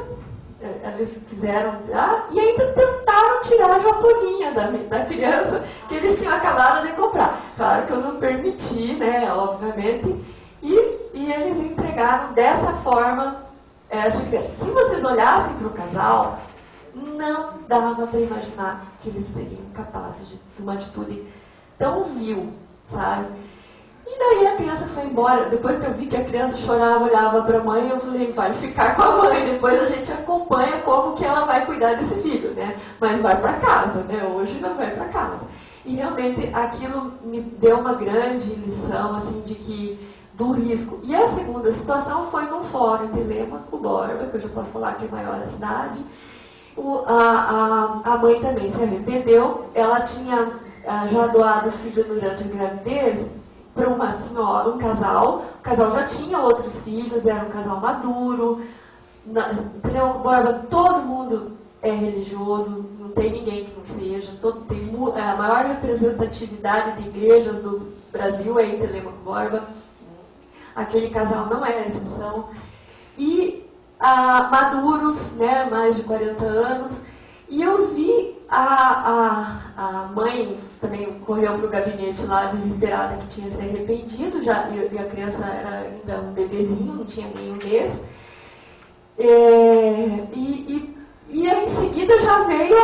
eles quiseram dar, e ainda tentaram tirar a japoninha da criança, que eles tinham acabado de comprar. Claro que eu não permiti, né, obviamente, e eles entregaram dessa forma essa criança. Se vocês olhassem para o casal, não dava para imaginar que eles seriam capazes de uma atitude tão vil, sabe? E daí a criança foi embora. Depois que eu vi que a criança chorava, olhava para a mãe, eu falei, vai ficar com a mãe. Depois a gente acompanha como que ela vai cuidar desse filho, né? Mas vai para casa, né? Hoje não vai para casa. E realmente aquilo me deu uma grande lição, assim, do risco. E a segunda situação foi no fórum em Telêmaco Borba, que eu já posso falar que é maior a cidade. A mãe também se arrependeu. Ela tinha já doado o filho durante a gravidez para uma senhora, um casal. O casal já tinha outros filhos, era um casal maduro. Telêmaco Borba, todo mundo é religioso, não tem ninguém que não seja. Tem a maior representatividade de igrejas do Brasil é em Telêmaco Borba. Aquele casal não é exceção. E maduros, né, mais de 40 anos. E eu vi a mãe também correu para o gabinete lá, desesperada, que tinha se arrependido, e a criança era ainda um bebezinho, não tinha nem um mês. E aí, em seguida já veio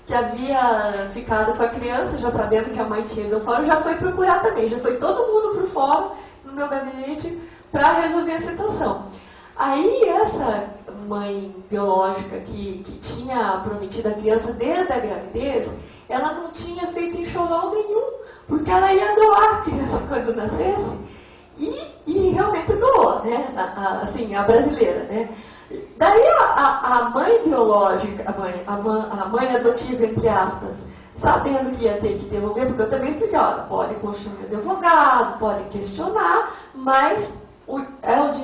que havia ficado com a criança, já sabendo que a mãe tinha ido ao fórum, já foi procurar também, já foi todo mundo para o fórum, no meu gabinete, para resolver a situação. Aí essa mãe biológica que tinha prometido a criança desde a gravidez, ela não tinha feito enxoval nenhum, porque ela ia doar a criança quando nascesse, e realmente doou, né? Assim, a brasileira, né? Daí a mãe biológica, a mãe adotiva, entre aspas, sabendo que ia ter que devolver, porque eu também expliquei, olha, pode constituir advogado, pode questionar, mas o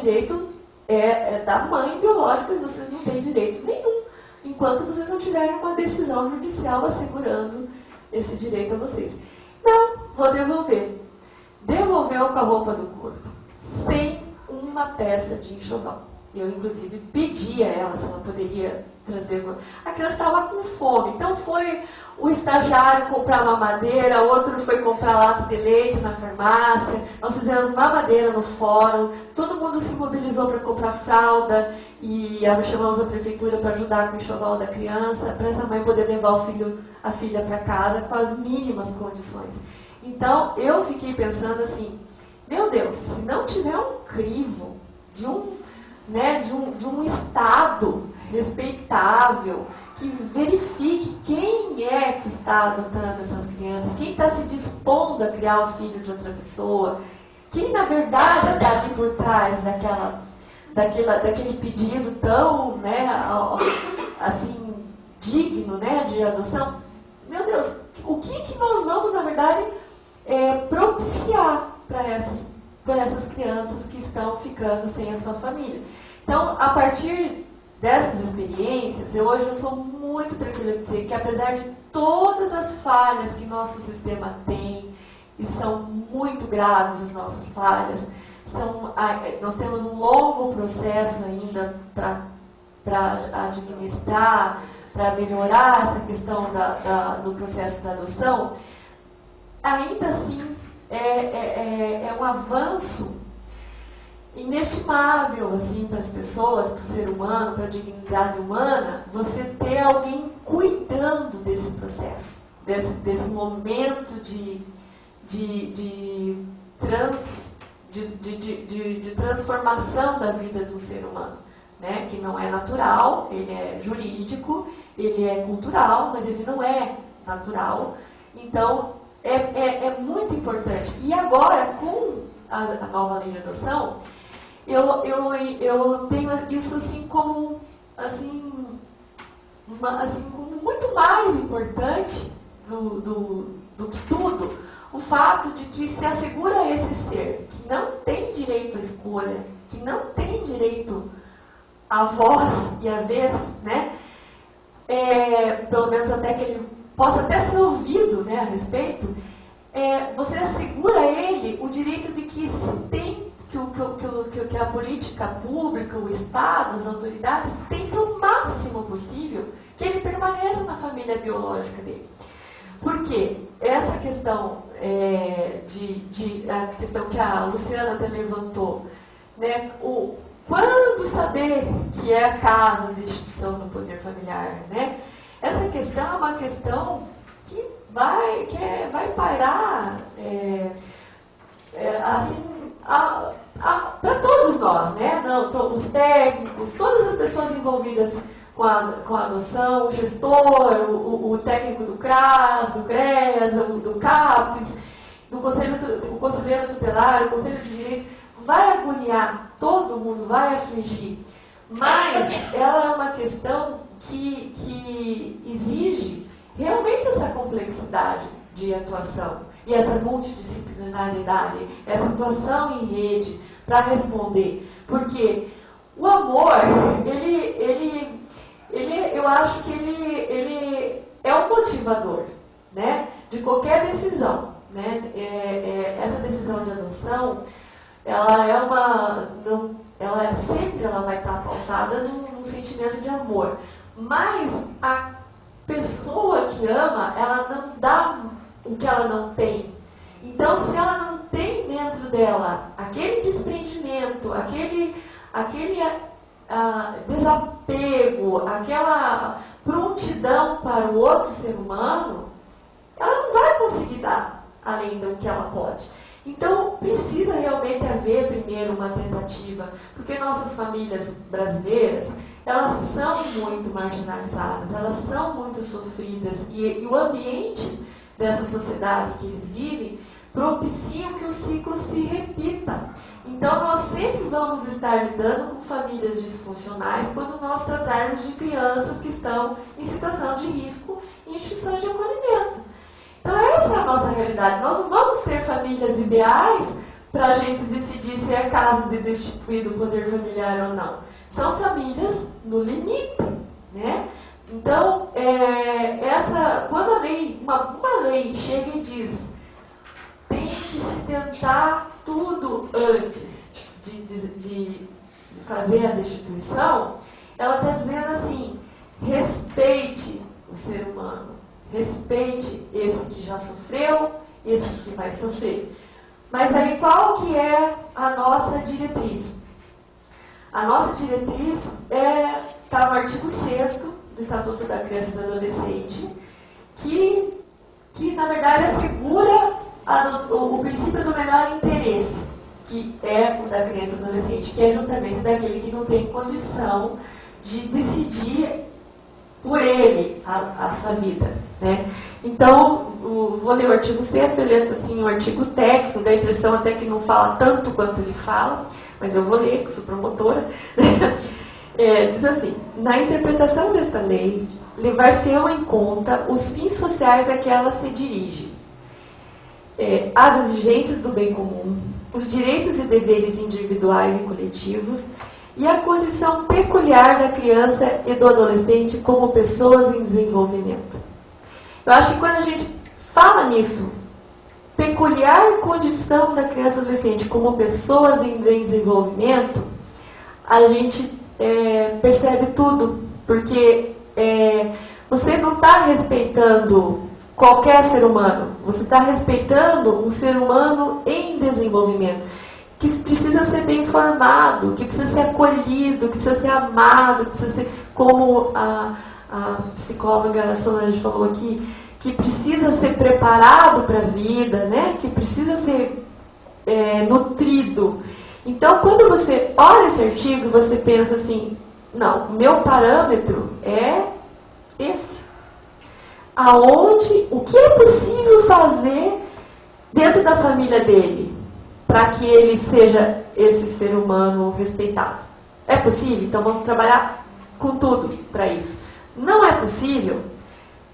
direito é da mãe biológica e vocês não têm direito nenhum, enquanto vocês não tiverem uma decisão judicial assegurando esse direito a vocês. Não, vou devolver. Devolveu com a roupa do corpo, sem uma peça de enxoval. Eu, inclusive, pedi a ela se ela poderia trazer. A criança estava com fome, então foi o estagiário comprar mamadeira, outro foi comprar lata de leite na farmácia, nós fizemos mamadeira no fórum, todo mundo se mobilizou para comprar fralda e chamamos a prefeitura para ajudar com o enxoval da criança, para essa mãe poder levar a filha para casa com as mínimas condições. Então, eu fiquei pensando assim, meu Deus, se não tiver um crivo de um Estado respeitável, que verifique quem é que está adotando essas crianças, quem está se dispondo a criar o filho de outra pessoa, quem na verdade está ali por trás daquele pedido tão, assim, digno, de adoção. Meu Deus, o que nós vamos, na verdade, propiciar para essas crianças que estão ficando sem a sua família? Então, a partir dessas experiências, hoje eu sou muito tranquila de dizer que, apesar de todas as falhas que nosso sistema tem, e são muito graves as nossas falhas, nós temos um longo processo ainda para administrar, para melhorar essa questão do processo da adoção, ainda assim é um avanço inestimável assim, para as pessoas, para o ser humano, para a dignidade humana, você ter alguém cuidando desse processo, desse momento de transformação da vida do ser humano, né? Que não é natural, ele é jurídico, ele é cultural, mas ele não é natural. Então, é muito importante. E agora, com a nova lei de adoção, eu tenho isso assim como como muito mais importante do que tudo, o fato de que se assegura a esse ser que não tem direito à escolha, que não tem direito à voz e à vez, né? Pelo menos até que ele possa até ser ouvido, né, a respeito, você assegura a ele o direito de que se tem que a política pública, o Estado, as autoridades tentem o máximo possível que ele permaneça na família biológica dele. Por quê? Essa questão, a questão que a Luciana até levantou, né? Quando saber que é caso de instituição no poder familiar, né? Essa questão é uma questão que vai pairar para todos nós, né? Os técnicos, todas as pessoas envolvidas com a adoção, o gestor, o técnico do CRAS, do CREAS, do CAPES, o conselheiro tutelar, o conselho de direitos, vai agoniar, todo mundo vai afligir, mas ela é uma questão que exige realmente essa complexidade de atuação e essa multidisciplinariedade, essa atuação em rede para responder, porque o amor, eu acho que ele é um motivador, né, de qualquer decisão, né? Essa decisão de adoção, ela sempre vai estar pautada num sentimento de amor, mas a pessoa que ama, ela não dá o que ela não tem. Então, se ela não tem dentro dela aquele desprendimento, aquele desapego, aquela prontidão para o outro ser humano, ela não vai conseguir dar além do que ela pode. Então, precisa realmente haver primeiro uma tentativa, porque nossas famílias brasileiras, elas são muito marginalizadas, elas são muito sofridas, e o ambiente dessa sociedade que eles vivem propicia que o ciclo se repita. Então, nós sempre vamos estar lidando com famílias disfuncionais quando nós tratarmos de crianças que estão em situação de risco em instituições de acolhimento. Então, essa é a nossa realidade. Nós não vamos ter famílias ideais para a gente decidir se é caso de destituir do poder familiar ou não. São famílias no limite, né? Então, quando uma lei chega e diz tem que se tentar tudo antes de fazer a destituição, ela está dizendo assim, respeite o ser humano, respeite esse que já sofreu, esse que vai sofrer. Mas aí qual que é a nossa diretriz? A nossa diretriz está no artigo 6º do Estatuto da Criança e do Adolescente, que na verdade assegura o princípio do menor interesse, que é o da criança e do adolescente, que é justamente daquele que não tem condição de decidir por ele a sua vida, né? Então, vou ler o artigo 6º, ele é assim, um artigo técnico, dá a impressão até que não fala tanto quanto ele fala, mas eu vou ler, que sou promotora. Diz assim, na interpretação desta lei, levar-se-ão em conta os fins sociais a que ela se dirige, as exigências do bem comum, os direitos e deveres individuais e coletivos, e a condição peculiar da criança e do adolescente como pessoas em desenvolvimento. Eu acho que quando a gente fala nisso, peculiar condição da criança e do adolescente como pessoas em desenvolvimento, a gente percebe tudo, porque você não está respeitando qualquer ser humano, você está respeitando um ser humano em desenvolvimento, que precisa ser bem formado, que precisa ser acolhido, que precisa ser amado, que precisa ser, como a psicóloga Solange falou aqui, que precisa ser preparado para a vida, né? Que precisa ser nutrido. Então, quando você olha esse artigo, você pensa assim, não, meu parâmetro é esse. O que é possível fazer dentro da família dele para que ele seja esse ser humano respeitado? É possível? Então vamos trabalhar com tudo para isso. Não é possível?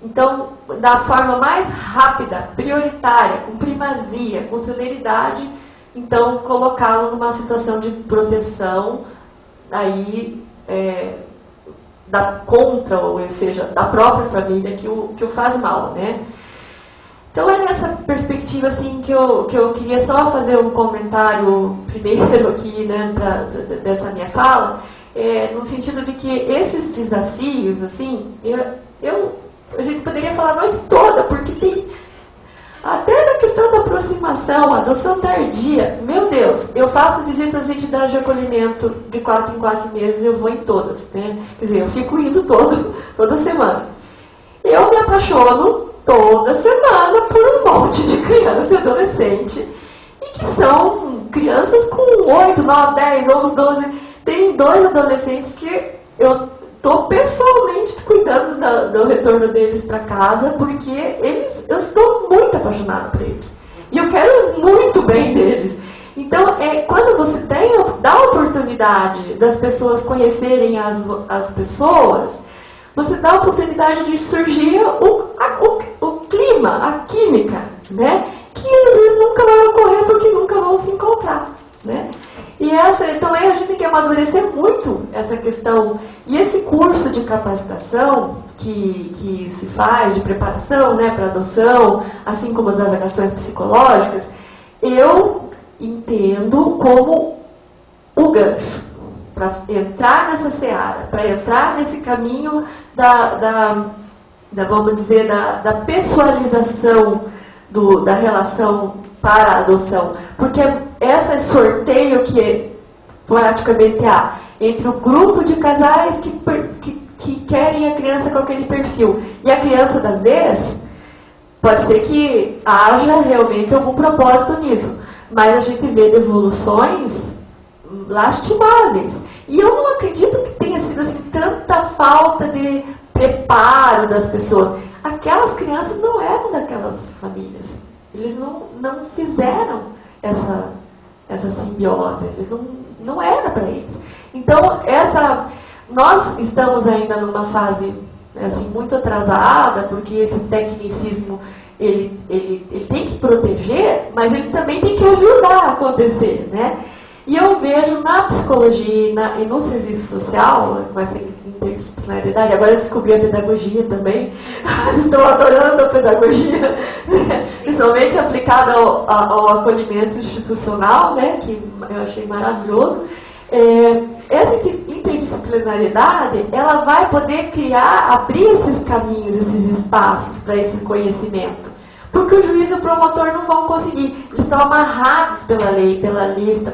Então, da forma mais rápida, prioritária, com primazia, com celeridade, então colocá-lo numa situação de proteção, aí ou seja, da própria família que o faz mal, né? Então é nessa perspectiva assim que eu queria só fazer um comentário primeiro aqui, né, dessa minha fala, no sentido de que esses desafios, assim, a gente poderia falar a noite toda, porque tem até na questão da aproximação, adoção tardia. Meu Deus, eu faço visitas às entidades de acolhimento de 4 em 4 meses, eu vou em todas, né? Quer dizer, eu fico indo toda semana. Eu me apaixono toda semana por um monte de criança e adolescente, e que são crianças com 8, 9, 10, 11, 12. Tem 2 adolescentes que eu estou pessoalmente cuidando do retorno deles para casa, porque eu estou muito apaixonada por eles. E eu quero muito bem deles. Então, quando você dá a oportunidade das pessoas conhecerem as pessoas, você dá a oportunidade de surgir o clima, a química, né? Que às vezes nunca vai ocorrer porque nunca vão se encontrar, né? E então a gente tem que amadurecer muito essa questão. E esse curso de capacitação que se faz, de preparação, né, para adoção, assim como as avaliações psicológicas, eu entendo como o gancho para entrar nessa seara, para entrar nesse caminho vamos dizer, da pessoalização da relação para a adoção. Porque esse sorteio que praticamente há entre o grupo de casais que querem a criança com aquele perfil e a criança da vez, pode ser que haja realmente algum propósito nisso, mas a gente vê devoluções lastimáveis. E eu não acredito que tenha sido assim tanta falta de preparo das pessoas. Aquelas crianças não eram daquelas famílias. Eles não fizeram essa simbiose. Eles não era para eles. Então, nós estamos ainda numa fase assim, muito atrasada, porque esse tecnicismo ele tem que proteger, mas ele também tem que ajudar a acontecer, né? E eu vejo na psicologia e no serviço social, com essa interdisciplinaridade, agora eu descobri a pedagogia também, estou adorando a pedagogia, principalmente aplicada ao acolhimento institucional, né, que eu achei maravilhoso. essa interdisciplinariedade, ela vai poder abrir esses caminhos, esses espaços para esse conhecimento. Porque o juiz e o promotor não vão conseguir. Eles estão amarrados pela lei, pela lista,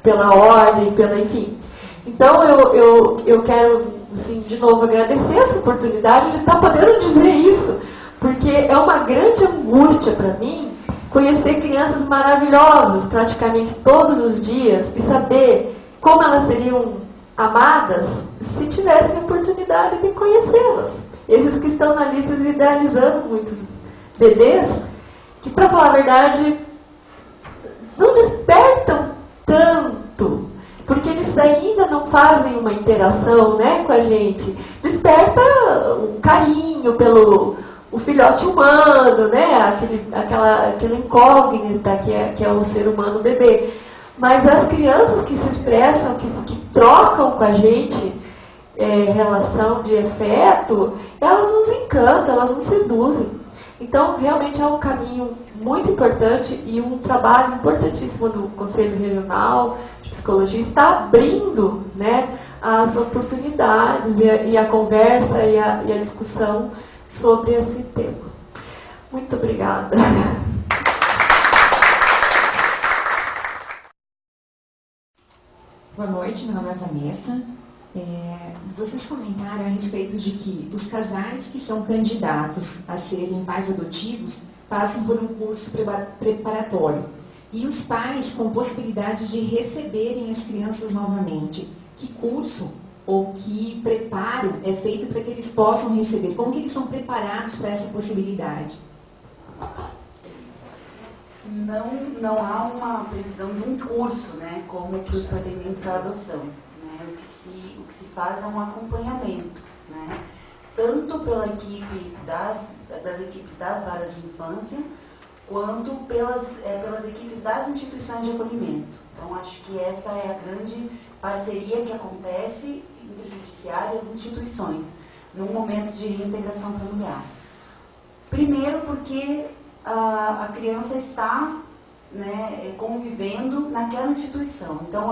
pela ordem, enfim. Então, eu quero, assim, de novo, agradecer essa oportunidade de estar podendo dizer isso. Porque é uma grande angústia para mim conhecer crianças maravilhosas praticamente todos os dias e saber como elas seriam amadas se tivessem a oportunidade de conhecê-las. Esses que estão na lista idealizando muitos bebês, que, para falar a verdade, não despertam tanto, porque eles ainda não fazem uma interação, né, com a gente. Desperta um carinho pelo o filhote humano, né, aquela incógnita que é o ser humano bebê. Mas as crianças que se expressam, que trocam com a gente relação de afeto, elas nos encantam, elas nos seduzem. Então, realmente é um caminho muito importante e um trabalho importantíssimo do Conselho Regional de Psicologia está abrindo, né, as oportunidades e a conversa e a discussão sobre esse tema. Muito obrigada. Boa noite, meu nome é Vanessa. Vocês comentaram a respeito de que os casais que são candidatos a serem pais adotivos passam por um curso preparatório e os pais com possibilidade de receberem as crianças novamente. Que curso ou que preparo é feito para que eles possam receber? Como que eles são preparados para essa possibilidade? Não há uma previsão de um curso, né, como para os pretendentes à adoção. Né? O que se faz é um acompanhamento, né, tanto pela equipe das equipes das varas de infância, quanto pelas equipes das instituições de acolhimento. Então, acho que essa é a grande parceria que acontece entre o judiciário e as instituições, num momento de reintegração familiar. Primeiro porque a criança está, né, convivendo naquela instituição. Então,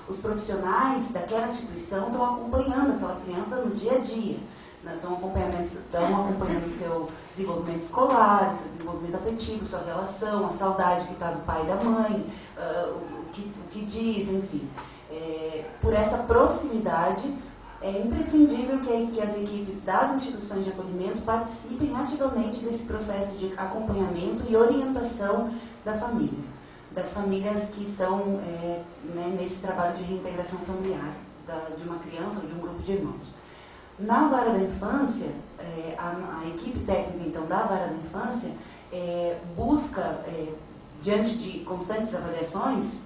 os profissionais daquela instituição estão acompanhando aquela criança no dia a dia. Né, estão acompanhando o seu desenvolvimento escolar, o seu desenvolvimento afetivo, sua relação, a saudade que está do pai e da mãe, o que diz, enfim. Por essa proximidade, é imprescindível que as equipes das instituições de acolhimento participem ativamente desse processo de acompanhamento e orientação da família, das famílias que estão nesse trabalho de reintegração familiar de uma criança ou de um grupo de irmãos. Na vara da infância, a equipe técnica então da vara da infância busca, diante de constantes avaliações,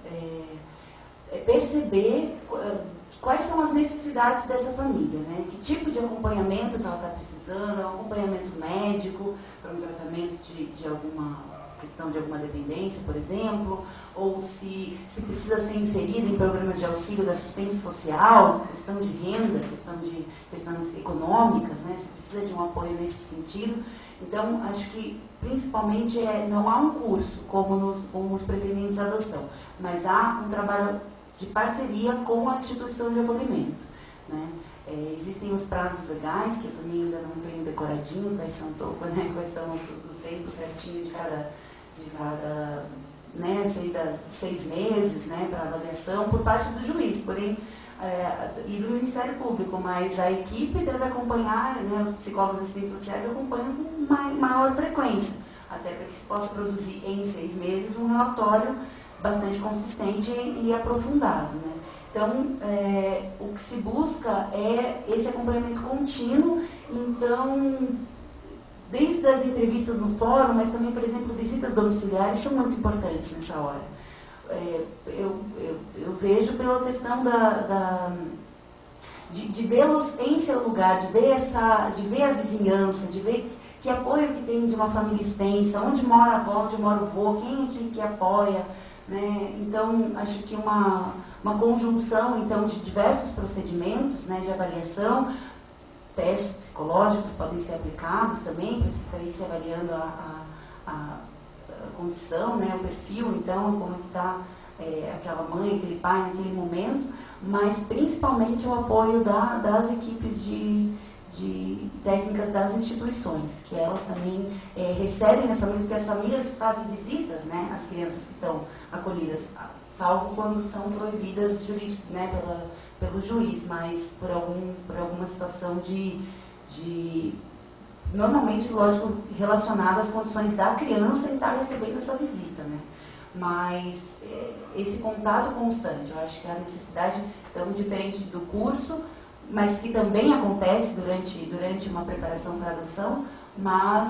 perceber quais são as necessidades dessa família, né? Que tipo de acompanhamento que ela está precisando, um acompanhamento médico para um tratamento de alguma questão de alguma dependência, por exemplo, ou se precisa ser inserida em programas de auxílio da assistência social, questão de renda, questões econômicas, né? Se precisa de um apoio nesse sentido. Então, acho que principalmente não há um curso como os pretendentes à adoção, mas há um trabalho de parceria com a instituição de acolhimento. Né? Existem os prazos legais, que eu também ainda não tenho decoradinho, quais são o tempo certinho de cada né, dos 6 meses, né, para avaliação por parte do juiz, porém, e do Ministério Público, mas a equipe deve acompanhar, né, os psicólogos e assistentes sociais acompanham com maior frequência, até para que se possa produzir em 6 meses um relatório bastante consistente e aprofundado. Né? Então, o que se busca é esse acompanhamento contínuo, então, desde as entrevistas no fórum, mas também, por exemplo, visitas domiciliares são muito importantes nessa hora. Eu vejo pela questão de vê-los em seu lugar, de ver a vizinhança, de ver que apoio que tem de uma família extensa, onde mora a avó, onde mora o avô, quem é que apoia. Né? Então, acho que uma conjunção então, de diversos procedimentos, né, de avaliação, testes psicológicos podem ser aplicados também, para ir se avaliando a condição, né, o perfil, então, como está aquela mãe, aquele pai naquele momento, mas principalmente o apoio das equipes de técnicas das instituições, que elas também recebem as famílias, porque as famílias fazem visitas, né, às crianças que estão acolhidas, salvo quando são proibidas né, pelo juiz, mas por alguma situação normalmente, lógico, relacionada às condições da criança em estar recebendo essa visita, né? Mas esse contato constante, eu acho que a necessidade, tão diferente do curso, mas que também acontece durante uma preparação para adoção, mas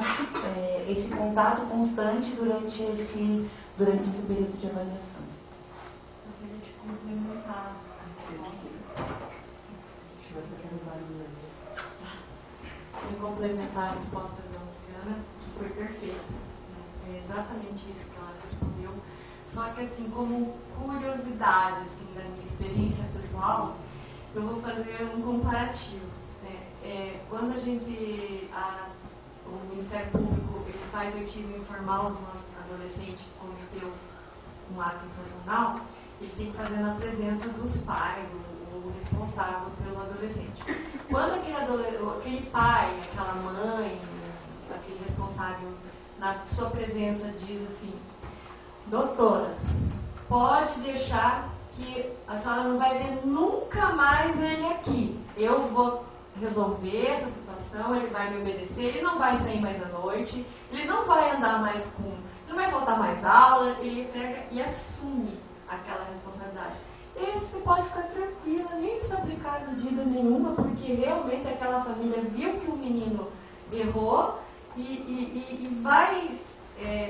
esse contato constante durante esse período de avaliação. Gostaria de complementar. Complementar a resposta da Luciana, que foi perfeita. É exatamente isso que ela respondeu. Só que, assim, como curiosidade, assim, da minha experiência pessoal, eu vou fazer um comparativo. Né? Quando o Ministério Público ele faz artigo informal do nosso adolescente que cometeu um ato infracional, ele tem que fazer na presença dos pais, o responsável pelo adolescente. Quando aquele pai, aquela mãe, aquele responsável, na sua presença, diz assim: doutora, pode deixar que a senhora não vai ver nunca mais ele aqui. Eu vou resolver essa situação, ele vai me obedecer, ele não vai sair mais à noite, ele não vai andar mais ele não vai faltar mais aula, ele pega e assume aquela responsabilidade. Esse você pode ficar tranquila, nem precisa aplicar medida nenhuma, porque realmente aquela família viu que o menino errou e vai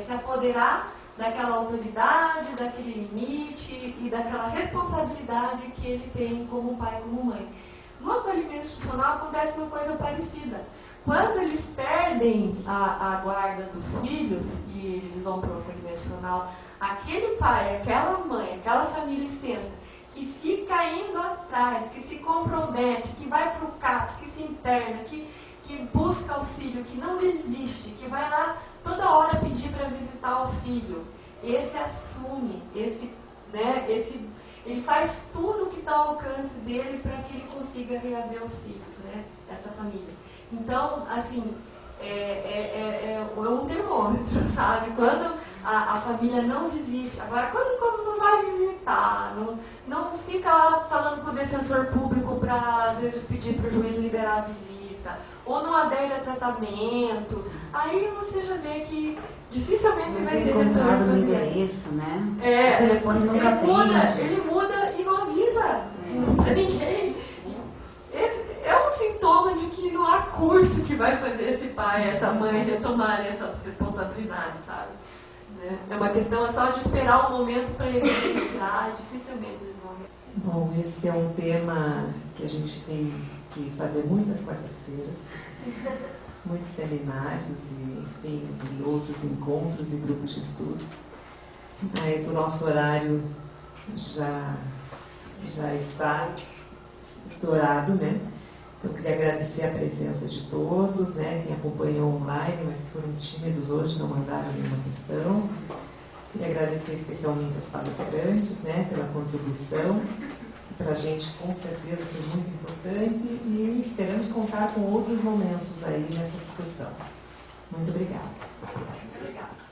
se apoderar daquela autoridade, daquele limite e daquela responsabilidade que ele tem como pai e como mãe. No acolhimento institucional acontece uma coisa parecida. Quando eles perdem a guarda dos filhos e eles vão para o acolhimento institucional, aquele pai, aquela mãe, aquela família extensa, que fica indo atrás, que se compromete, que vai para o CAPS, que se interna, que busca auxílio, que não desiste, que vai lá toda hora pedir para visitar o filho, esse assume, ele faz tudo o que está ao alcance dele para que ele consiga reaver os filhos, né? Essa família. Então, assim, é um termômetro, sabe? Quando a família não desiste. Agora, quando não vai visitar, não fica lá falando com o defensor público para, às vezes, pedir para o juiz liberar a visita, ou não adere a tratamento, aí você já vê que dificilmente não vai ter retorno no endereço, né? O telefone nunca ele muda e não avisa pra ninguém. Esse é um sintoma de que não há curso que vai fazer esse pai, essa mãe retomarem essa responsabilidade, sabe? É uma questão só de esperar o momento para evidenciar, dificilmente eles vão. Bom, esse é um tema que a gente tem que fazer muitas quartas-feiras, muitos seminários e outros encontros e grupos de estudo, mas o nosso horário já está estourado, né? Então, eu queria agradecer a presença de todos, né? Quem acompanhou online, mas que foram tímidos hoje, não mandaram nenhuma questão. Queria agradecer especialmente as palestrantes, né? Pela contribuição. Para a gente, com certeza, foi muito importante e esperamos contar com outros momentos aí nessa discussão. Muito obrigada. Obrigada.